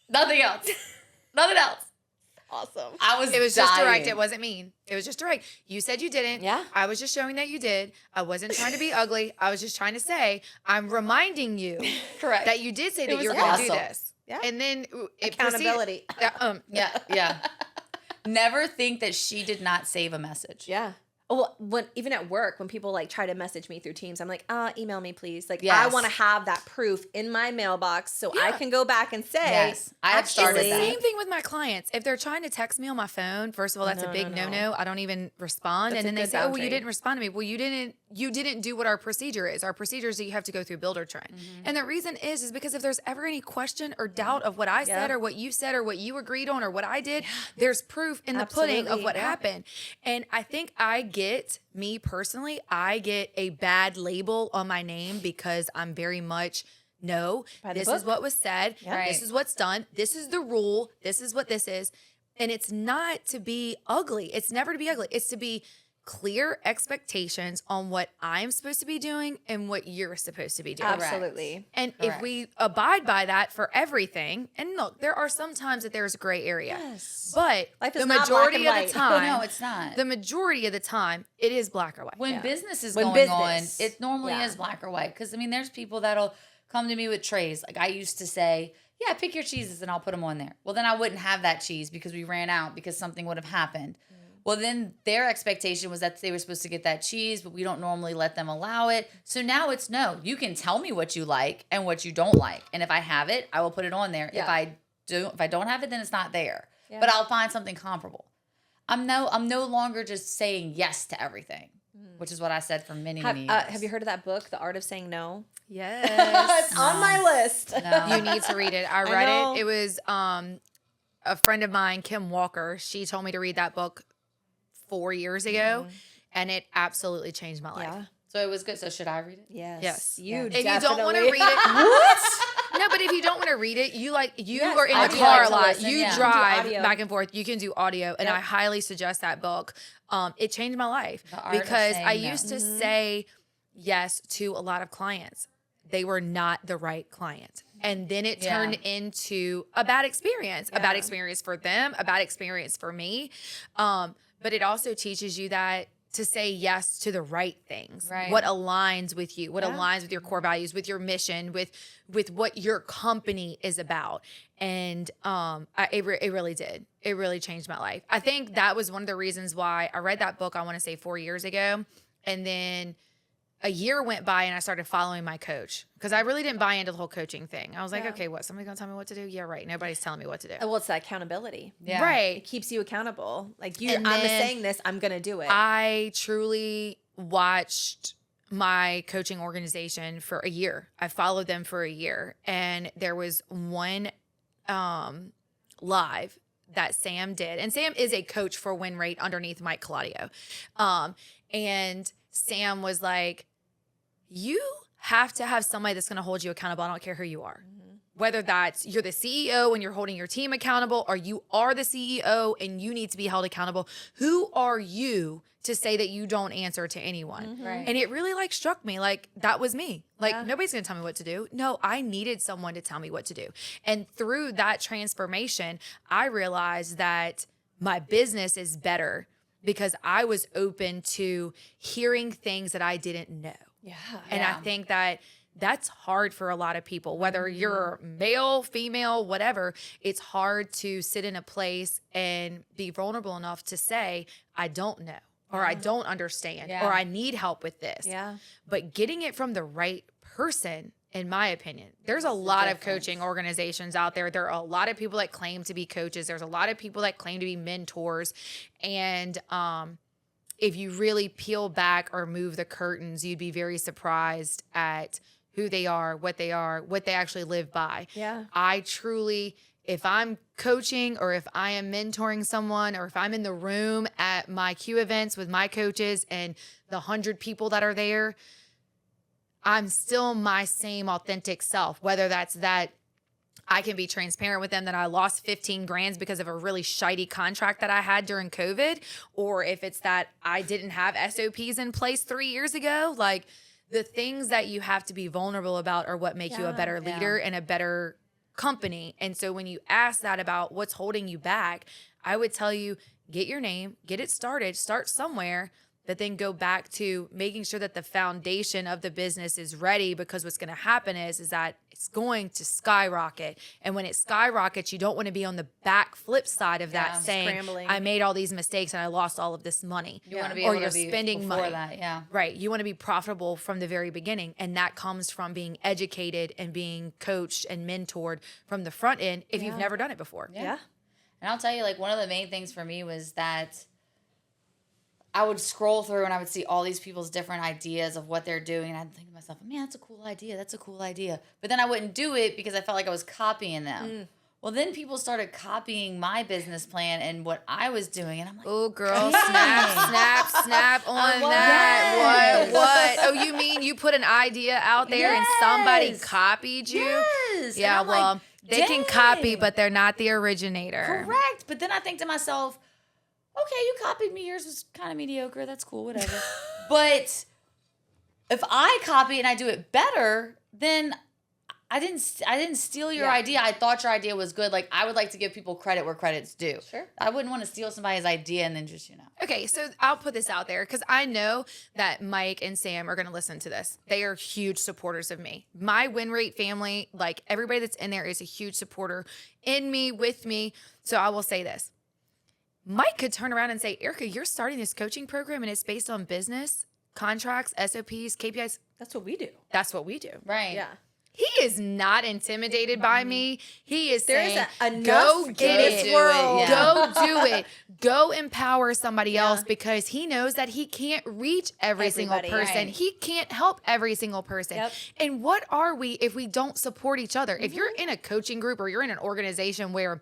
Nothing else. Nothing else." Awesome. It was just direct. It wasn't mean. It was just direct. You said you didn't. Yeah. I was just showing that you did. I wasn't trying to be ugly. I was just trying to say, I'm reminding you Correct. that you did say that you were awesome. going to do this. Yeah. And then it Accountability. Yeah. Never think that she did not save a message. Yeah. Well, even at work, when people like try to message me through Teams, I'm like, email me, please. Like, I Yes. want to have that proof in my mailbox so I can go back and say, Yes, I have started It's the that. same thing with my clients. If they're trying to text me on my phone, first of all, that's a big no-no. I don't even respond. That's and then a they good say, "Oh, well, boundary. you didn't respond to me." Well, you didn't do what our procedure is. Our procedure is that you have to go through builder train. And the reason is because if there's ever any question or doubt of what I said or what you said or what you agreed on or what I did, there's proof in the pudding of what happened. And I think me personally, I get a bad label on my name because I'm very much this is what was said. Right. This is what's done. This is the rule. This is what this is. And it's not to be ugly. It's never to be ugly. It's to be clear expectations on what I'm supposed to be doing and what you're supposed to be doing. absolutely. And if we abide by that for everything, and look, there are some times that there's a gray area. Yes. But Life is the not black majority and of the white. time, No, it's not. the majority of the time, it is black or white. When business is When going business. on, it normally is black or white. Because, I mean, there's people that'll come to me with trays. Like I used to say, yeah, pick your cheeses and I'll put them on there. Well, then I wouldn't have that cheese because we ran out because something would have happened. Well, then their expectation was that they were supposed to get that cheese, but we don't normally let them allow it. So now it's no. You can tell me what you like and what you don't like. And if I have it, I will put it on there. Yeah. If I don't have it, then it's not there. But I'll find something comparable. I'm no longer just saying yes to everything, which is what I said for many years. Have you heard of that book, The Art of Saying No? Yes. It's on my list. No. You need to read it. I read know. it. It was a friend of mine, Kim Walker. She told me to read that book 4 years ago, and it absolutely changed my life. Yeah. So it was good. So should I read it? Yes. You You if you don't want to read it, No, but if you don't want to read it, you are in I the do car like a to lot. listen, You yeah. drive audio. back and forth. You can do audio, and I highly suggest that book. It changed my life Art of because I Saying No. used to say yes to a lot of clients. They were not the right client. And then it turned into a bad experience, a bad experience for them, a bad experience for me. But it also teaches you that to say yes to the right things, Right. what aligns with you, what aligns with your core values, with your mission, with what your company is about. And it really did. It really changed my life. I think that was one of the reasons why I read that book, I want to say 4 years ago. And then a year went by and I started following my coach because I really didn't buy into the whole coaching thing. I was like, okay, what? Somebody's going to tell me what to do? Yeah, right. Nobody's telling me what to do. Well, it's that accountability. Yeah. Right. It keeps you accountable. Like And I'm then saying this, I'm going to do it. I truly watched my coaching organization for a year. I followed them for a year. And there was one live that Sam did. And Sam is a coach for Win Rate underneath Mike Claudio. And Sam was like, you have to have somebody that's going to hold you accountable. I don't care who you are. Whether that's you're the CEO and you're holding your team accountable, or you are the CEO and you need to be held accountable. Who are you to say that you don't answer to anyone? Right. And it really struck me like that was me. Like nobody's going to tell me what to do. No, I needed someone to tell me what to do. And through that transformation, I realized that my business is better because I was open to hearing things that I didn't know. yeah. And I think that that's hard for a lot of people, whether you're male, female, whatever. It's hard to sit in a place and be vulnerable enough to say, I don't know, or I don't understand, or I need help with this. Yeah. But getting it from the right person, in my opinion, there's a lot of coaching organizations out there. There are a lot of people that claim to be coaches. There's a lot of people that claim to be mentors. And if you really peel back or move the curtains, you'd be very surprised at who they are, what they actually live by. Yeah. I truly if I'm coaching or if I am mentoring someone or if I'm in the room at my Q events with my coaches and the 100 people that are there, I'm still my same authentic self, whether that's that I can be transparent with them that I lost 15 grand because of a really shitty contract that I had during COVID, or if it's that I didn't have SOPs in place 3 years ago. Like, the things that you have to be vulnerable about are what make you a better leader and a better company. And so when you ask that about what's holding you back, I would tell you, get your name, get it started, start somewhere, but then go back to making sure that the foundation of the business is ready, because what's going to happen is that it's going to skyrocket. And when it skyrockets, you don't want to be on the back flip side of that saying, scrambling. I made all these mistakes and I lost all of this money. You want to be Or able you're to be spending before money. that, yeah. Right. You want to be profitable from the very beginning. And that comes from being educated and being coached and mentored from the front end if you've never done it before. Yeah. And I'll tell you, like, one of the main things for me was that I would scroll through and I would see all these people's different ideas of what they're doing. And I'd think to myself, man, that's a cool idea. That's a cool idea. But then I wouldn't do it because I felt like I was copying them. Well, then people started copying my business plan and what I was doing. And I'm like, Oh, girl, snap on that. What? Oh, you mean you put an idea out there and somebody Yes. copied you? yes. Yeah, And I'm well, like, they can copy, dang. but they're not the originator. Correct. But then I think to myself, okay, you copied me. Yours was kind of mediocre. That's cool, whatever. But if I copy and I do it better, then I didn't steal your idea. I thought your idea was good. Like, I would like to give people credit where credit's due. Sure. I wouldn't want to steal somebody's idea and then just, Okay, so I'll put this out there because I know that Mike and Sam are going to listen to this. They are huge supporters of me. My win rate family, like everybody that's in there, is a huge supporter in me, with me. So I will say this. Mike could turn around and say, Erica, you're starting this coaching program and it's based on business, contracts, SOPs, KPIs. That's what we do. That's what we do. right. Yeah. He is not intimidated by me. He is There's saying, enough go in get this it. world. Yeah. Go do it. Go empower somebody else, because he knows that he can't reach every single Everybody, person. right. He can't help every single person. Yep. And what are we if we don't support each other? If you're in a coaching group or you're in an organization where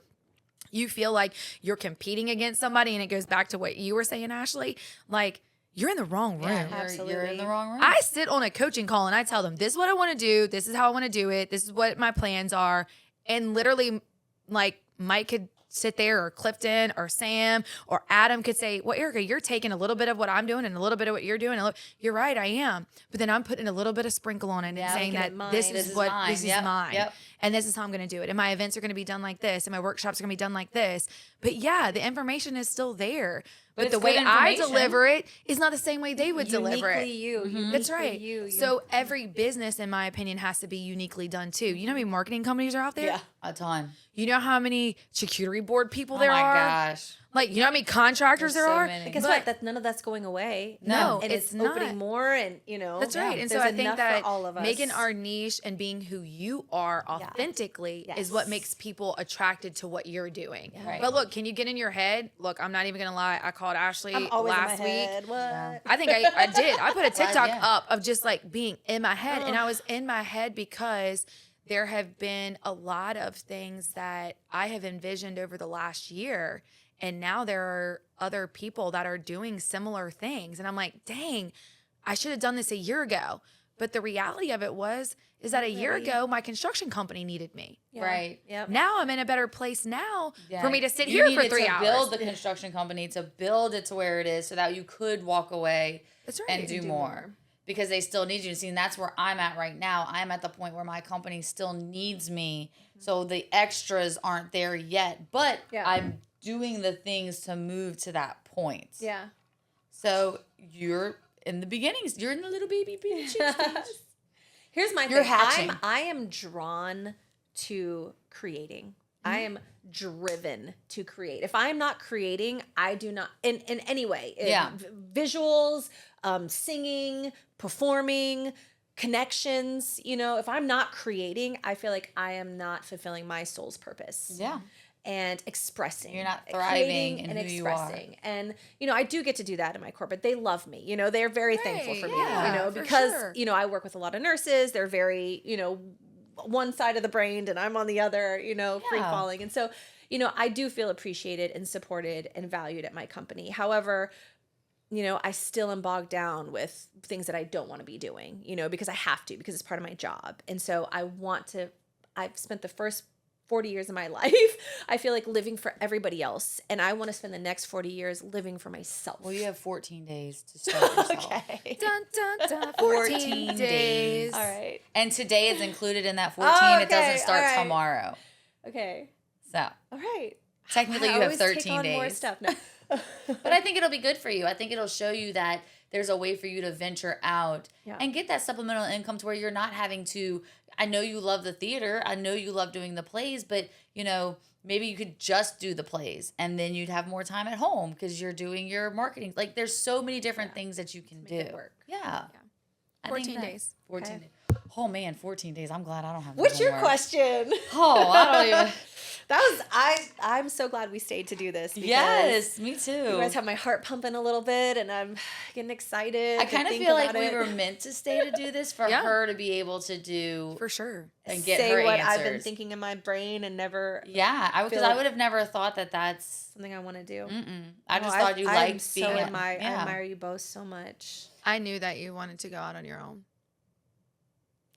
you feel like you're competing against somebody, and it goes back to what you were saying, Ashley, like, you're in the wrong room. Yeah, you're in Absolutely. the wrong room. I sit on a coaching call and I tell them, this is what I want to do. This is how I want to do it. This is what my plans are. And literally, like, Mike could sit there, or Clifton or Sam or Adam could say, well, Erica, you're taking a little bit of what I'm doing and a little bit of what you're doing. And look, you're right, I am. But then I'm putting a little bit of sprinkle on it and saying making that it this mine. is This is what mine. this is Yep, mine. yep. And this is how I'm going to do it. And my events are going to be done like this. And my workshops are going to be done like this. But yeah, the information is still there. But it's the way good I information. deliver it is not the same way they would deliver it. Uniquely you. That's Uniquely right. You. So every business, in my opinion, has to be uniquely done too. You know how many marketing companies are out there? Yeah. A ton. You know how many charcuterie board people Oh there my are? gosh. Like, you know how many contractors There's there so are? many. Guess But- what? None of that's going away. No, and it's it's opening not. more, and That's right. And so there's I think enough that for all of us. making our niche and being who you are authentically is what Yes. makes people attracted to what you're doing. Right. But look, can you get in your head? Look, I'm not even going to lie. I called Ashley I'm always last in my week. head. What? I think I did. I put a TikTok yeah. up of just like being in my head. And I was in my head because there have been a lot of things that I have envisioned over the last year. And now there are other people that are doing similar things. And I'm like, dang, I should have done this a year ago. But the reality of it is that a year ago, my construction company needed me. Yeah. Right. Yep. Now I'm in a better place now Yeah. for me to sit You here for needed 3 to hours. build the construction company, to build it to where it is so that you could walk away That's right. and do more. Because they still need you. See, and that's where I'm at right now. I'm at the point where my company still needs me. So the extras aren't there yet. But Yeah. I'm doing the things to move to that point. Yeah. So you're in the beginnings. You're in the little baby stage. Here's my You're thing. hatching. I am drawn to creating. I am driven to create. If I'm not creating, I do not in any way. Yeah. Visuals, singing, performing, connections, if I'm not creating, I feel like I am not fulfilling my soul's purpose. Yeah. And expressing. You're not thriving creating in and who you are. expressing. And, I do get to do that in my corporate. They love me. They're very thankful for me, yeah, for because, sure. I work with a lot of nurses. They're very, one side of the brain and I'm on the other, free Yeah. falling. And so, I do feel appreciated and supported and valued at my company. However, I still am bogged down with things that I don't want to be doing, because I have to, because it's part of my job. And so I've spent the first 40 years of my life, I feel like living for everybody else. And I want to spend the next 40 years living for myself. Well, you have 14 days to start yourself. Okay. Dun, dun, dun, 14 days. All right. And today is included in that 14. Oh, It doesn't okay. start All right. tomorrow. Okay. So All right. technically I you have always take 13 on days. more stuff. No. But I think it'll be good for you. I think it'll show you that there's a way for you to venture out and get that supplemental income to where you're not having to. I know you love the theater. I know you love doing the plays, but maybe you could just do the plays and then you'd have more time at home because you're doing your marketing. Like there's so many different things that you can do. it work. Yeah. I 14 think that- days. 14 Okay. days. Oh man, 14 days. I'm glad I don't have no What's your homework. question? Oh, I don't even. I'm so glad we stayed to do this. Because Yes, me too. You guys have my heart pumping a little bit, and I'm getting excited. I to kind of think feel like about we it. were meant to stay to do this for Yeah. her to be able to do For sure. and get say her what answers. I've been thinking in my brain and never Yeah, because feel I like- would have never thought that that's. something I want to do. I No, just thought you I'm liked so being. I yeah. admire you both so much. I knew that you wanted to go out on your own.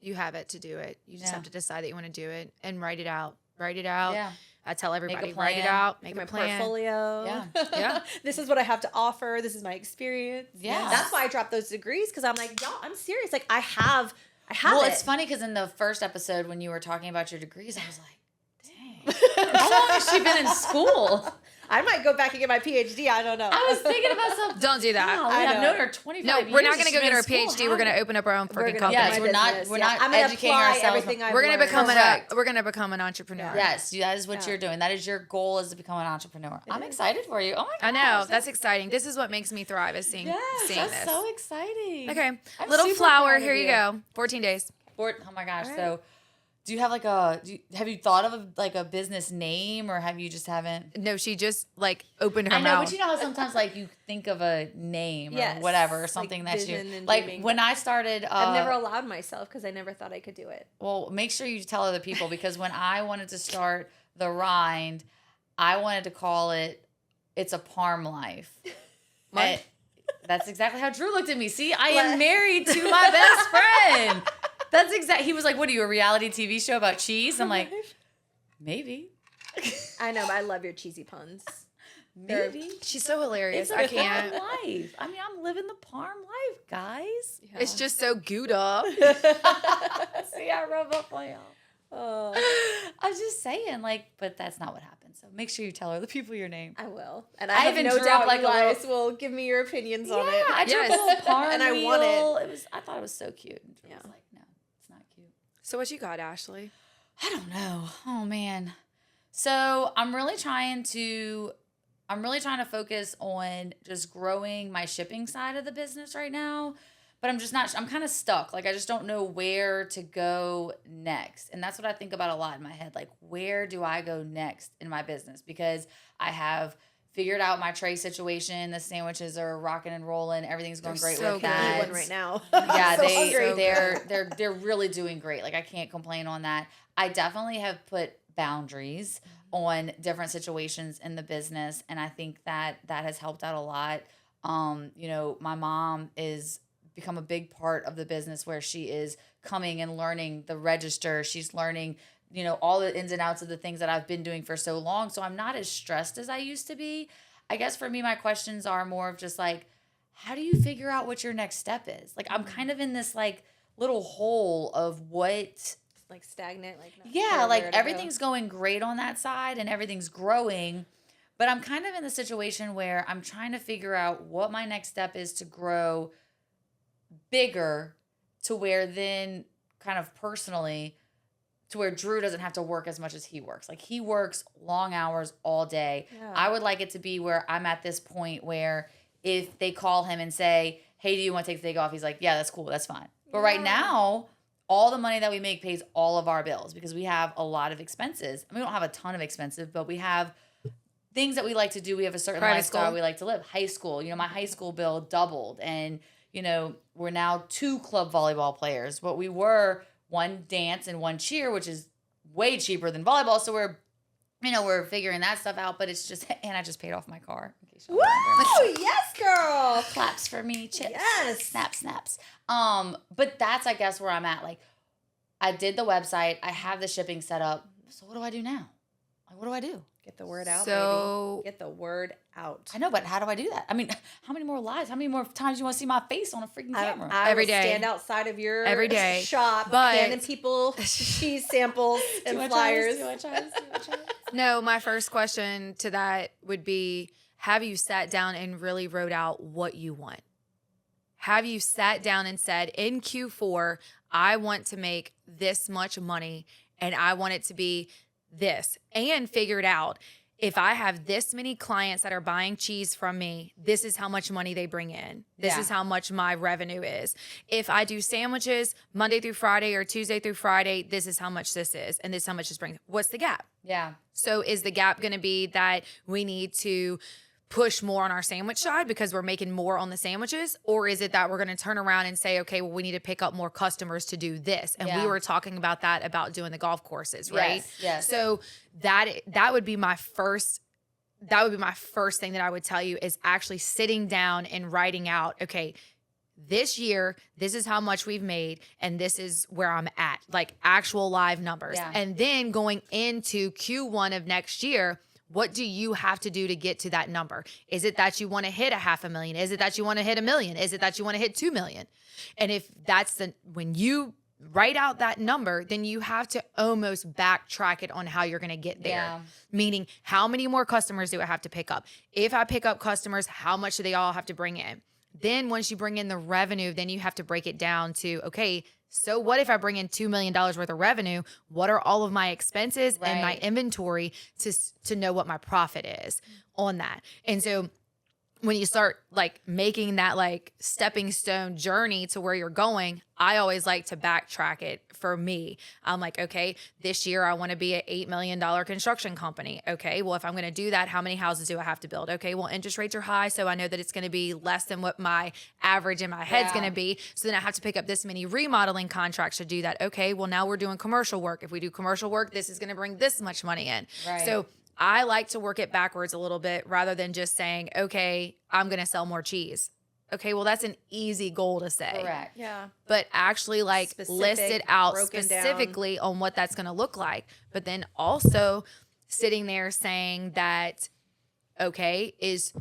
You have it to do it. You just Yeah. have to decide that you want to do it and write it out. Write it out. Yeah. I tell everybody, plan. write it out, make My a plan. portfolio. Yeah. Yeah. This is what I have to offer. This is my experience. Yeah. That's why I dropped those degrees, because I'm like, y'all, I'm serious. Like I have Well, it. it's funny because in the first episode when you were talking about your degrees, I was like, dang, how long has she been in school? I might go back and get my PhD. I don't know. I was thinking about something. Don't do that. Wow, I I've know. known her 25 No, years. we're not going to She's go been get our in school. PhD. We're going to open up our own We're freaking gonna company. do Yes, my we're not- business. we're not I'm gonna educating apply ourselves. everything I've We're going to learned. become Correct. we're going to become an entrepreneur. Yeah. Yes, that is what Yeah. you're doing. That is your goal, is to become an entrepreneur. I'm excited for you. Oh my gosh. I know. That's exciting. This is what makes me thrive, is seeing Yes, that's this. so exciting. Okay. I'm Little super flower, proud of here you go. 14 days. Oh my gosh. All right. So do you have like have you thought of a business name, or have you just haven't? No, she just like opened her I know, mouth. but you know how sometimes like you think of a name or Yes, whatever, or like something that you vision and like. dreaming. When I started, I've never allowed myself because I never thought I could do it. well, make sure you tell other people, because when I wanted to start the Rind, I wanted to call it "It's a Parm Life." And that's exactly how Drew looked at me. See, I am married to my best friend. That's exactly. He was like, "What are you, a reality TV show about cheese?" I'm like, maybe, I know, but I love your cheesy puns. maybe. She's so hilarious. It's I a can't. Parm life. I mean, I'm living the Parm life, guys. It's just so Gouda. See, I rub up on y'all. Oh, I was just saying, like, but that's not what happened. So make sure you tell other people your name. I will, and I I have even no drew doubt up, like, you a little- guys will give me your opinions on it. I drew up Yes. a little parm And I want it. wheel. It was. I thought it was so cute. And Drew was like, no, it's not cute. So what you got, Ashley? I don't know. Oh man. So I'm really trying to focus on just growing my shipping side of the business right now. But I'm just not, I'm kind of stuck. Like, I just don't know where to go next. And that's what I think about a lot in my head. Like, where do I go next in my business? Because I have figured out my tray situation. The sandwiches are rocking and rolling. Everything's going They're great so with good. I need that. one right now. Yeah, I'm so hungry. they're really doing great. Like, I can't complain on that. I definitely have put boundaries on different situations in the business, and I think that has helped out a lot. My mom is become a big part of the business, where she is coming and learning the register. She's learning, all the ins and outs of the things that I've been doing for so long. So I'm not as stressed as I used to be. I guess for me, my questions are more of just like, how do you figure out what your next step is? Like, I'm kind of in this like little hole of what. Like stagnant, like not Yeah, sure like where to go. everything's going great on that side and everything's growing. But I'm kind of in the situation where I'm trying to figure out what my next step is to grow bigger, to where then kind of personally, to where Drew doesn't have to work as much as he works. Like, he works long hours all day. Yeah. I would like it to be where I'm at this point where if they call him and say, hey, do you want to take the day off? He's like, yeah, that's cool. That's fine. But right Yeah. now, all the money that we make pays all of our bills, because we have a lot of expenses. I mean, we don't have a ton of expenses, but we have things that we like to do. We have a certain Private lifestyle school. we like to live. High school, my high school bill doubled, and we're now 2 club volleyball players. What we were one dance and one cheer, which is way cheaper than volleyball. So we're figuring that stuff out, but it's just, and I just paid off my car. In case y'all Woo! Yes, girl. Claps for me, chips. Yes. Snaps. But that's, I guess, where I'm at. Like, I did the website. I have the shipping set up. So what do I do now? Like, what do I do? Get the word out, So- baby. Get the word out. I know, but how do I do that? I mean, how many more lives? How many more times you want to see my face on a freaking camera? I Every will day. stand outside of your Every day. shop, But- handing people cheese samples and flyers. No, my first question to that would be, have you sat down and really wrote out what you want? Have you sat down and said, in Q4, I want to make this much money and I want it to be this, and figured out, if I have this many clients that are buying cheese from me, this is how much money they bring in. This Yeah. is how much my revenue is. If I do sandwiches Monday through Friday or Tuesday through Friday, this is how much this is, and this is how much this brings. What's the gap? Yeah. So is the gap going to be that we need to push more on our sandwich side because we're making more on the sandwiches? Or is it that we're going to turn around and say, okay, well, we need to pick up more customers to do this? And we Yeah. were talking about that, about doing the golf courses, right? Yes. So that would be my first thing that I would tell you, is actually sitting down and writing out, okay, this year, this is how much we've made, and this is where I'm at, like actual live numbers. Yeah. And then going into Q1 of next year, what do you have to do to get to that number? Is it that you want to hit $500,000? Is it that you want to hit $1 million? Is it that you want to hit $2 million? And if that's when you write out that number, then you have to almost backtrack it on how you're going to get there. Yeah. Meaning, how many more customers do I have to pick up? If I pick up customers, how much do they all have to bring in? Then once you bring in the revenue, then you have to break it down to, okay, so what if I bring in $2 million worth of revenue? What are all of my expenses and my Right. inventory to know what my profit is on that? And so when you start like making that like stepping stone journey to where you're going, I always like to backtrack it. For me, I'm like, okay, this year I want to be an $8 million construction company. Okay, well, if I'm going to do that, how many houses do I have to build? Okay, well, interest rates are high, so I know that it's going to be less than what my average in my head's Yeah. going to be. So then I have to pick up this many remodeling contracts to do that. Okay, well, now we're doing commercial work. If we do commercial work, this is going to bring this much money in. Right. So I like to work it backwards a little bit rather than just saying, okay, I'm going to sell more cheese. Okay, well, that's an easy goal to say. Correct. Yeah. But actually, like, Specific, list it out broken down. specifically on what that's going to look like. But then also sitting there saying that, okay, is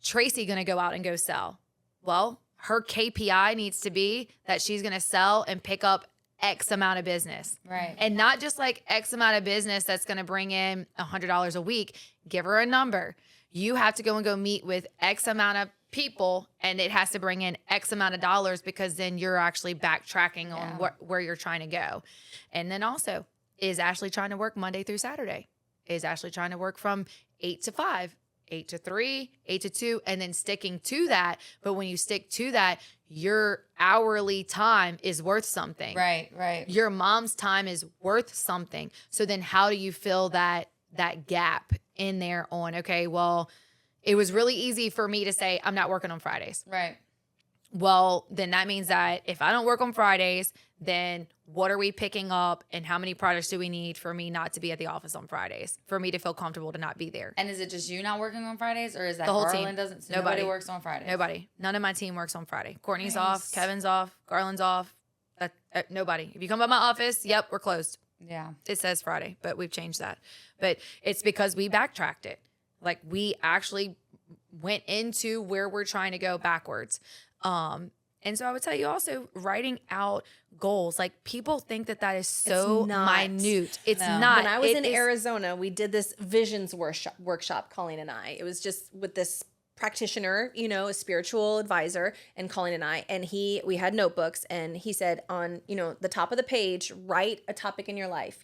Tracy going to go out and go sell? Well, her KPI needs to be that she's going to sell and pick up X amount of business. Right. And not just like X amount of business that's going to bring in $100 a week. Give her a number. You have to go meet with X amount of people, and it has to bring in X amount of dollars, because then you're actually backtracking on where you're trying to go. And then also, is Ashley trying to work Monday through Saturday? Is Ashley trying to work from 8 to 5, 8 to 3, 8 to 2, and then sticking to that? But when you stick to that, your hourly time is worth something. Right. Your mom's time is worth something. So then how do you fill that gap in there on, okay, well, it was really easy for me to say, I'm not working on Fridays. Right. Well, then that means that if I don't work on Fridays, then what are we picking up, and how many products do we need for me not to be at the office on Fridays, for me to feel comfortable to not be there? And is it just you not working on Fridays, or is that The whole Garland team. doesn't? So Nobody. nobody works on Fridays. Nobody. None of my team works on Friday. Courtney's Nice. off. Kevin's off. Garland's off. Nobody. If you come by my office, yep, we're closed. Yeah. It says Friday, but we've changed that. But it's because we backtracked it. Like, we actually went into where we're trying to go backwards. And so I would tell you also, writing out goals. Like, people think that is so It's not. minute. It's No. not. When I was It in is- Arizona, we did this visions workshop, Colleen and I. It was just with this practitioner, a spiritual advisor, and Colleen and I, and we had notebooks, and he said on, the top of the page, write a topic in your life,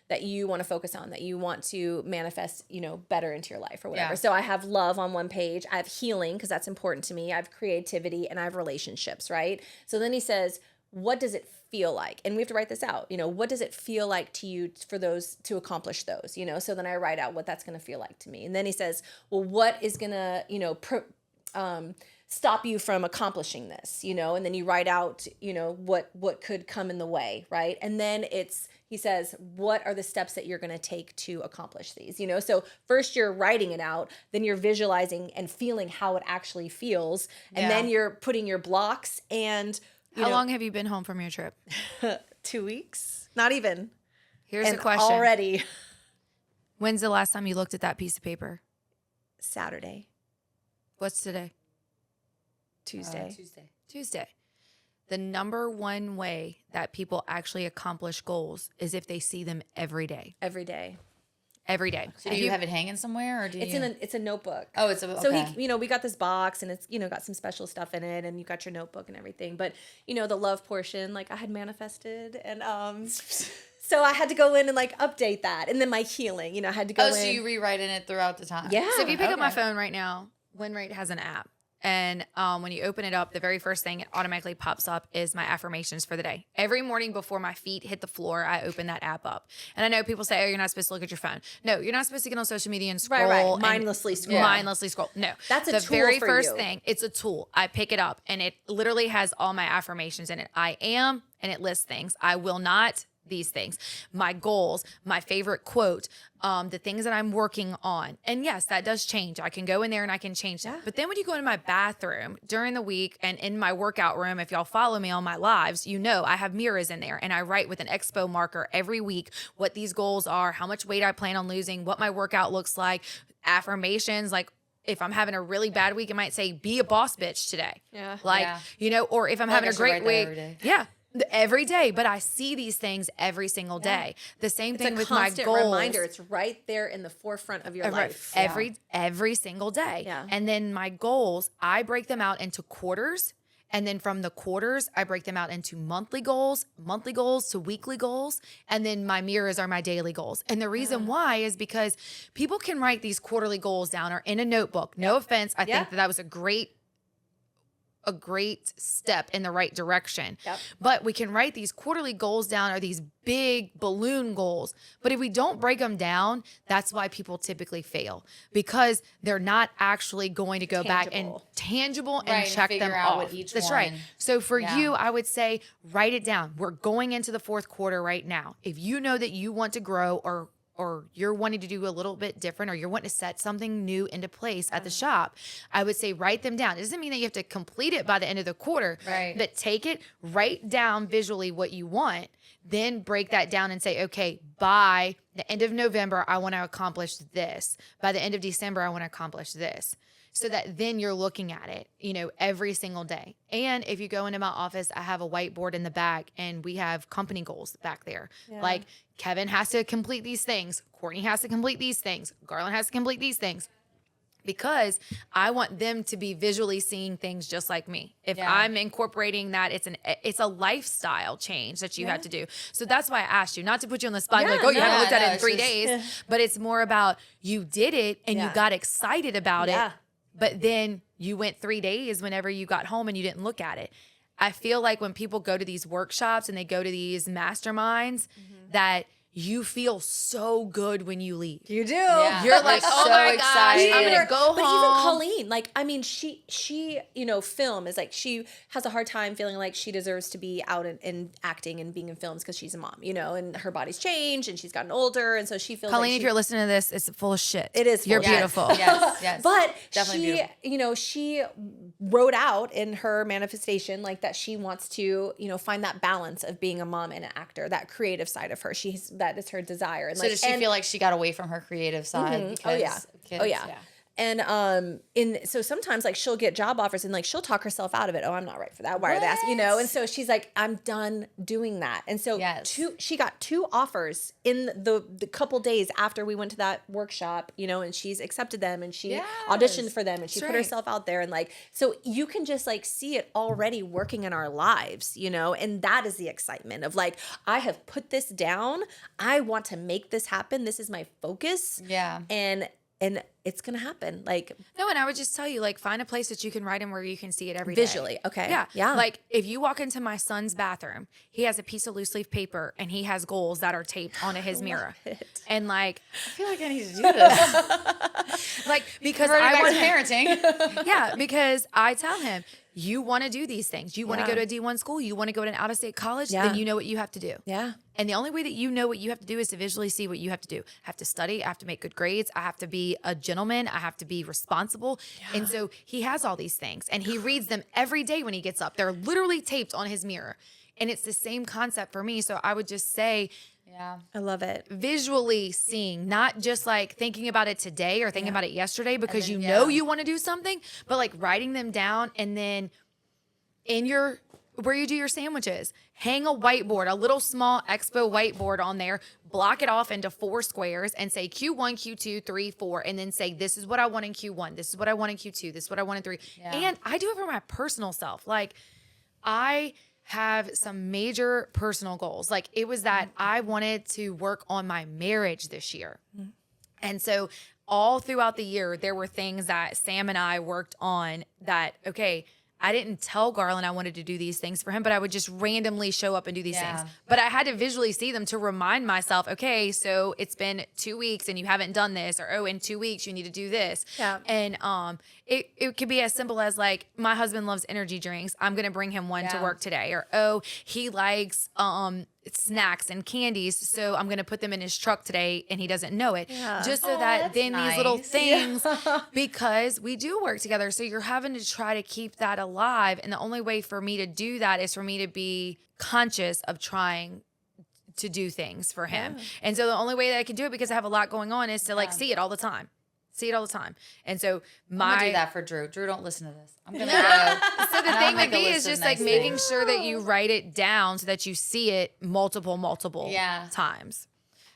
that you want to focus on, that you want to manifest, better into your life or whatever. Yeah. So I have love on one page. I have healing, because that's important to me. I have creativity, and I have relationships, right? So then he says, what does it feel like? And we have to write this out. What does it feel like to you for those, to accomplish those, So then I write out what that's going to feel like to me. And then he says, well, what is going to, stop you from accomplishing this, you know, and then you write out, you know, what could come in the way, right? And then he says, what are the steps that you're going to take to accomplish these, you know? So first you're writing it out, then you're visualizing and feeling how it actually feels, and then you're putting your blocks and How long have you been home from your trip? 2 weeks, not even. Here's And a question. already When's the last time you looked at that piece of paper? Saturday, What's today? Tuesday. Tuesday. The number one way that people actually accomplish goals is if they see them every day. Every day. Every day. So do you have it hanging somewhere, or do It's you? it's a notebook. Oh, it's a. So okay. he, you know, we got this box and it's, you know, got some special stuff in it, and you got your notebook and everything. But, you know, the love portion, like I had manifested, and so I had to go in and like update that, and then my healing, you know, I had to go in. So you rewriting it throughout the time. Yeah. So if you pick up my Okay. phone right now, WinRate has an app. And when you open it up, the very first thing it automatically pops up is my affirmations for the day. Every morning before my feet hit the floor, I open that app up. And I know people say, oh, you're not supposed to look at your phone. No, you're not supposed to get on social media and scroll. Right. and Mindlessly scroll. Mindlessly scroll. No. That's a the tool very for first you. thing. It's a tool. I pick it up and it literally has all my affirmations in it. I am, and it lists things. I will not. These things, my goals, my favorite quote, the things that I'm working on. And yes, that does change. I can go in there and I can change that. But then when you go into my bathroom during the week and in my workout room, if y'all follow me on my lives, you know I have mirrors in there and I write with an expo marker every week what these goals are, how much weight I plan on losing, what my workout looks like, affirmations, like if I'm having a really bad week, it might say, be a boss bitch today. Yeah. Like, Yeah. you know, or if I'm Like having I a should great write that week. every day. Yeah. Every day, but I see these things every single day. The same It's thing a with my constant goals. reminder. It's right there in the forefront of your life. Every single day. Yeah. And then my goals, I break them out into quarters. And then from the quarters, I break them out into monthly goals to weekly goals. And then my mirrors are my daily goals. And the reason why is because people can write these quarterly goals down or in a notebook. No offense. I think that was a great step in the right direction. Yep. But we can write these quarterly goals down or these big balloon goals. But if we don't break them down, that's why people typically fail, because they're not actually going to go back and tangible and Right, and check figure them out off. what each That's right. one- So for Yeah. you, I would say write it down. We're going into the fourth quarter right now. If you know that you want to grow or you're wanting to do a little bit different or you're wanting to set something new into place at the shop, I would say write them down. It doesn't mean that you have to complete it by the end of the quarter, Right. but take it, write down visually what you want, then break that down and say, okay, by the end of November, I want to accomplish this. By the end of December, I want to accomplish this. So that then you're looking at it, you know, every single day. And if you go into my office, I have a whiteboard in the back and we have company goals back there. Yeah. Like Kevin has to complete these things. Courtney has to complete these things. Garland has to complete these things. Because I want them to be visually seeing things just like me. If Yeah. I'm incorporating that, it's a lifestyle change that you have to do. So that's why I asked you, not to put you on the spot, like, oh, you haven't looked at it in it's 3 just- days, but it's more about you did it and you Yeah. got excited about Yeah. it, but then you went 3 days whenever you got home and you didn't look at it. I feel like when people go to these workshops and they go to these masterminds, that you feel so good when you leave. You do. Yeah. You're like, We're oh so my gosh, excited. I'm gonna go But home. even Colleen, like, I mean, she, you know, film is like, she has a hard time feeling like she deserves to be out and acting and being in films because she's a mom, you know, and her body's changed and she's gotten older. And so she feels Colleen, like if you're listening to this, it's full of shit. It is full You're of shit. beautiful. Yes. But Definitely she, beautiful. you know, she wrote out in her manifestation like that she wants to, you know, find that balance of being a mom and an actor, that creative side of her. That is her desire. And So like, does she feel like she got away from her creative side? Oh Because yeah. kids? Oh yeah. And so sometimes like she'll get job offers and like she'll talk herself out of it. Oh, I'm not right for that. Why are they asking? You know, and so she's like, I'm done doing that. And so Yes. she got 2 offers in the couple days after we went to that workshop, you know, and she's accepted them and she auditioned for them and she That's put right. herself out there and like, so you can just like see it already working in our lives, you know, and that is the excitement of like, I have put this down. I want to make this happen. This is my focus. Yeah. And it's going to happen. Like No, and I would just tell you, like, find a place that you can write in where you can see it every day. visually. Okay. Yeah. Yeah. Like, if you walk into my son's bathroom, he has a piece of loose leaf paper and he has goals that are taped onto his mirror. it. And, like, I feel like I need to do this. because Right I back want to parenting. yeah, because I tell him, you want to do these things. You want to Yeah. go to a D1 school. You want to go to an out-of-state college. Yeah. Then you know what you have to do. Yeah. And the only way that you know what you have to do is to visually see what you have to do. I have to study. I have to make good grades. I have to be a gentleman. I have to be responsible. And so he has all these things and he reads them every day when he gets up. They're literally taped on his mirror. And it's the same concept for me. So I would just say, Yeah. I love it. visually seeing, not just like thinking about it today or thinking about it yesterday because then, you know yeah. you want to do something, but like writing them down and then in your where you do your sandwiches, hang a whiteboard, a little small expo whiteboard on there, block it off into 4 squares and say Q1, Q2, 3, 4, and then say, this is what I want in Q1. This is what I want in Q2. This is what I want in 3. Yeah. And I do it for my personal self. Like I have some major personal goals. Like it was that I wanted to work on my marriage this year. And so all throughout the year, there were things that Sam and I worked on that, okay, I didn't tell Garland I wanted to do these things for him, but I would just randomly show up and do these Yeah. things. But I had to visually see them to remind myself, okay, so it's been 2 weeks and you haven't done this, or oh, in 2 weeks you need to do this. Yeah. And it could be as simple as like, my husband loves energy drinks. I'm gonna bring him one to Yeah. work today. Or oh, he likes snacks and candies, so I'm gonna put them in his truck today and he doesn't know it. Yeah. Just so Oh, that that's then these little nice. things, because we do work together. So you're having to try to keep that alive. And the only way for me to do that is for me to be conscious of trying to do things for him. And so the only way that I can do it, because I have a lot going on, is to like see it all the time. See it all the time. And so I'm gonna do my that for Drew. Drew, don't listen to this. I'm gonna go. so the And I'll thing make would a be list is of just nice like making things. sure that you write it down so that you see it multiple Yeah. times.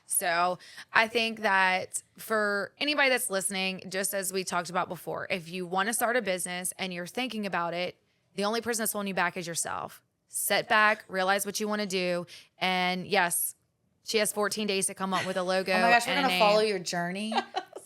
So I think that for anybody that's listening, just as we talked about before, if you want to start a business and you're thinking about it, the only person that's holding you back is yourself. Sit back, realize what you want to do. And yes, she has 14 days to come up with a logo. Oh my gosh, we're and a gonna name. follow your journey.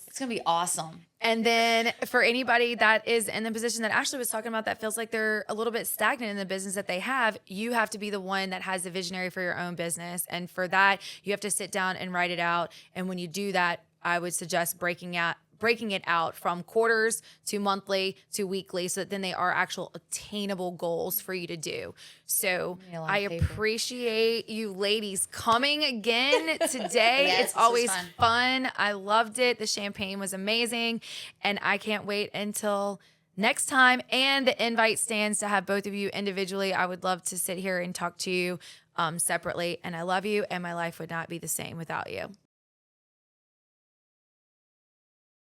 It's gonna be awesome. And then for anybody that is in the position that Ashley was talking about that feels like they're a little bit stagnant in the business that they have, you have to be the one that has the visionary for your own business. And for that, you have to sit down and write it out. And when you do that, I would suggest breaking it out from quarters to monthly to weekly, so that then they are actual attainable goals for you to do. So need a lot I of paper. appreciate you ladies coming again today. Yes, this It's was always fun. fun. I loved it. The champagne was amazing. And I can't wait until next time. And the invite stands to have both of you individually. I would love to sit here and talk to you separately. And I love you. And my life would not be the same without you.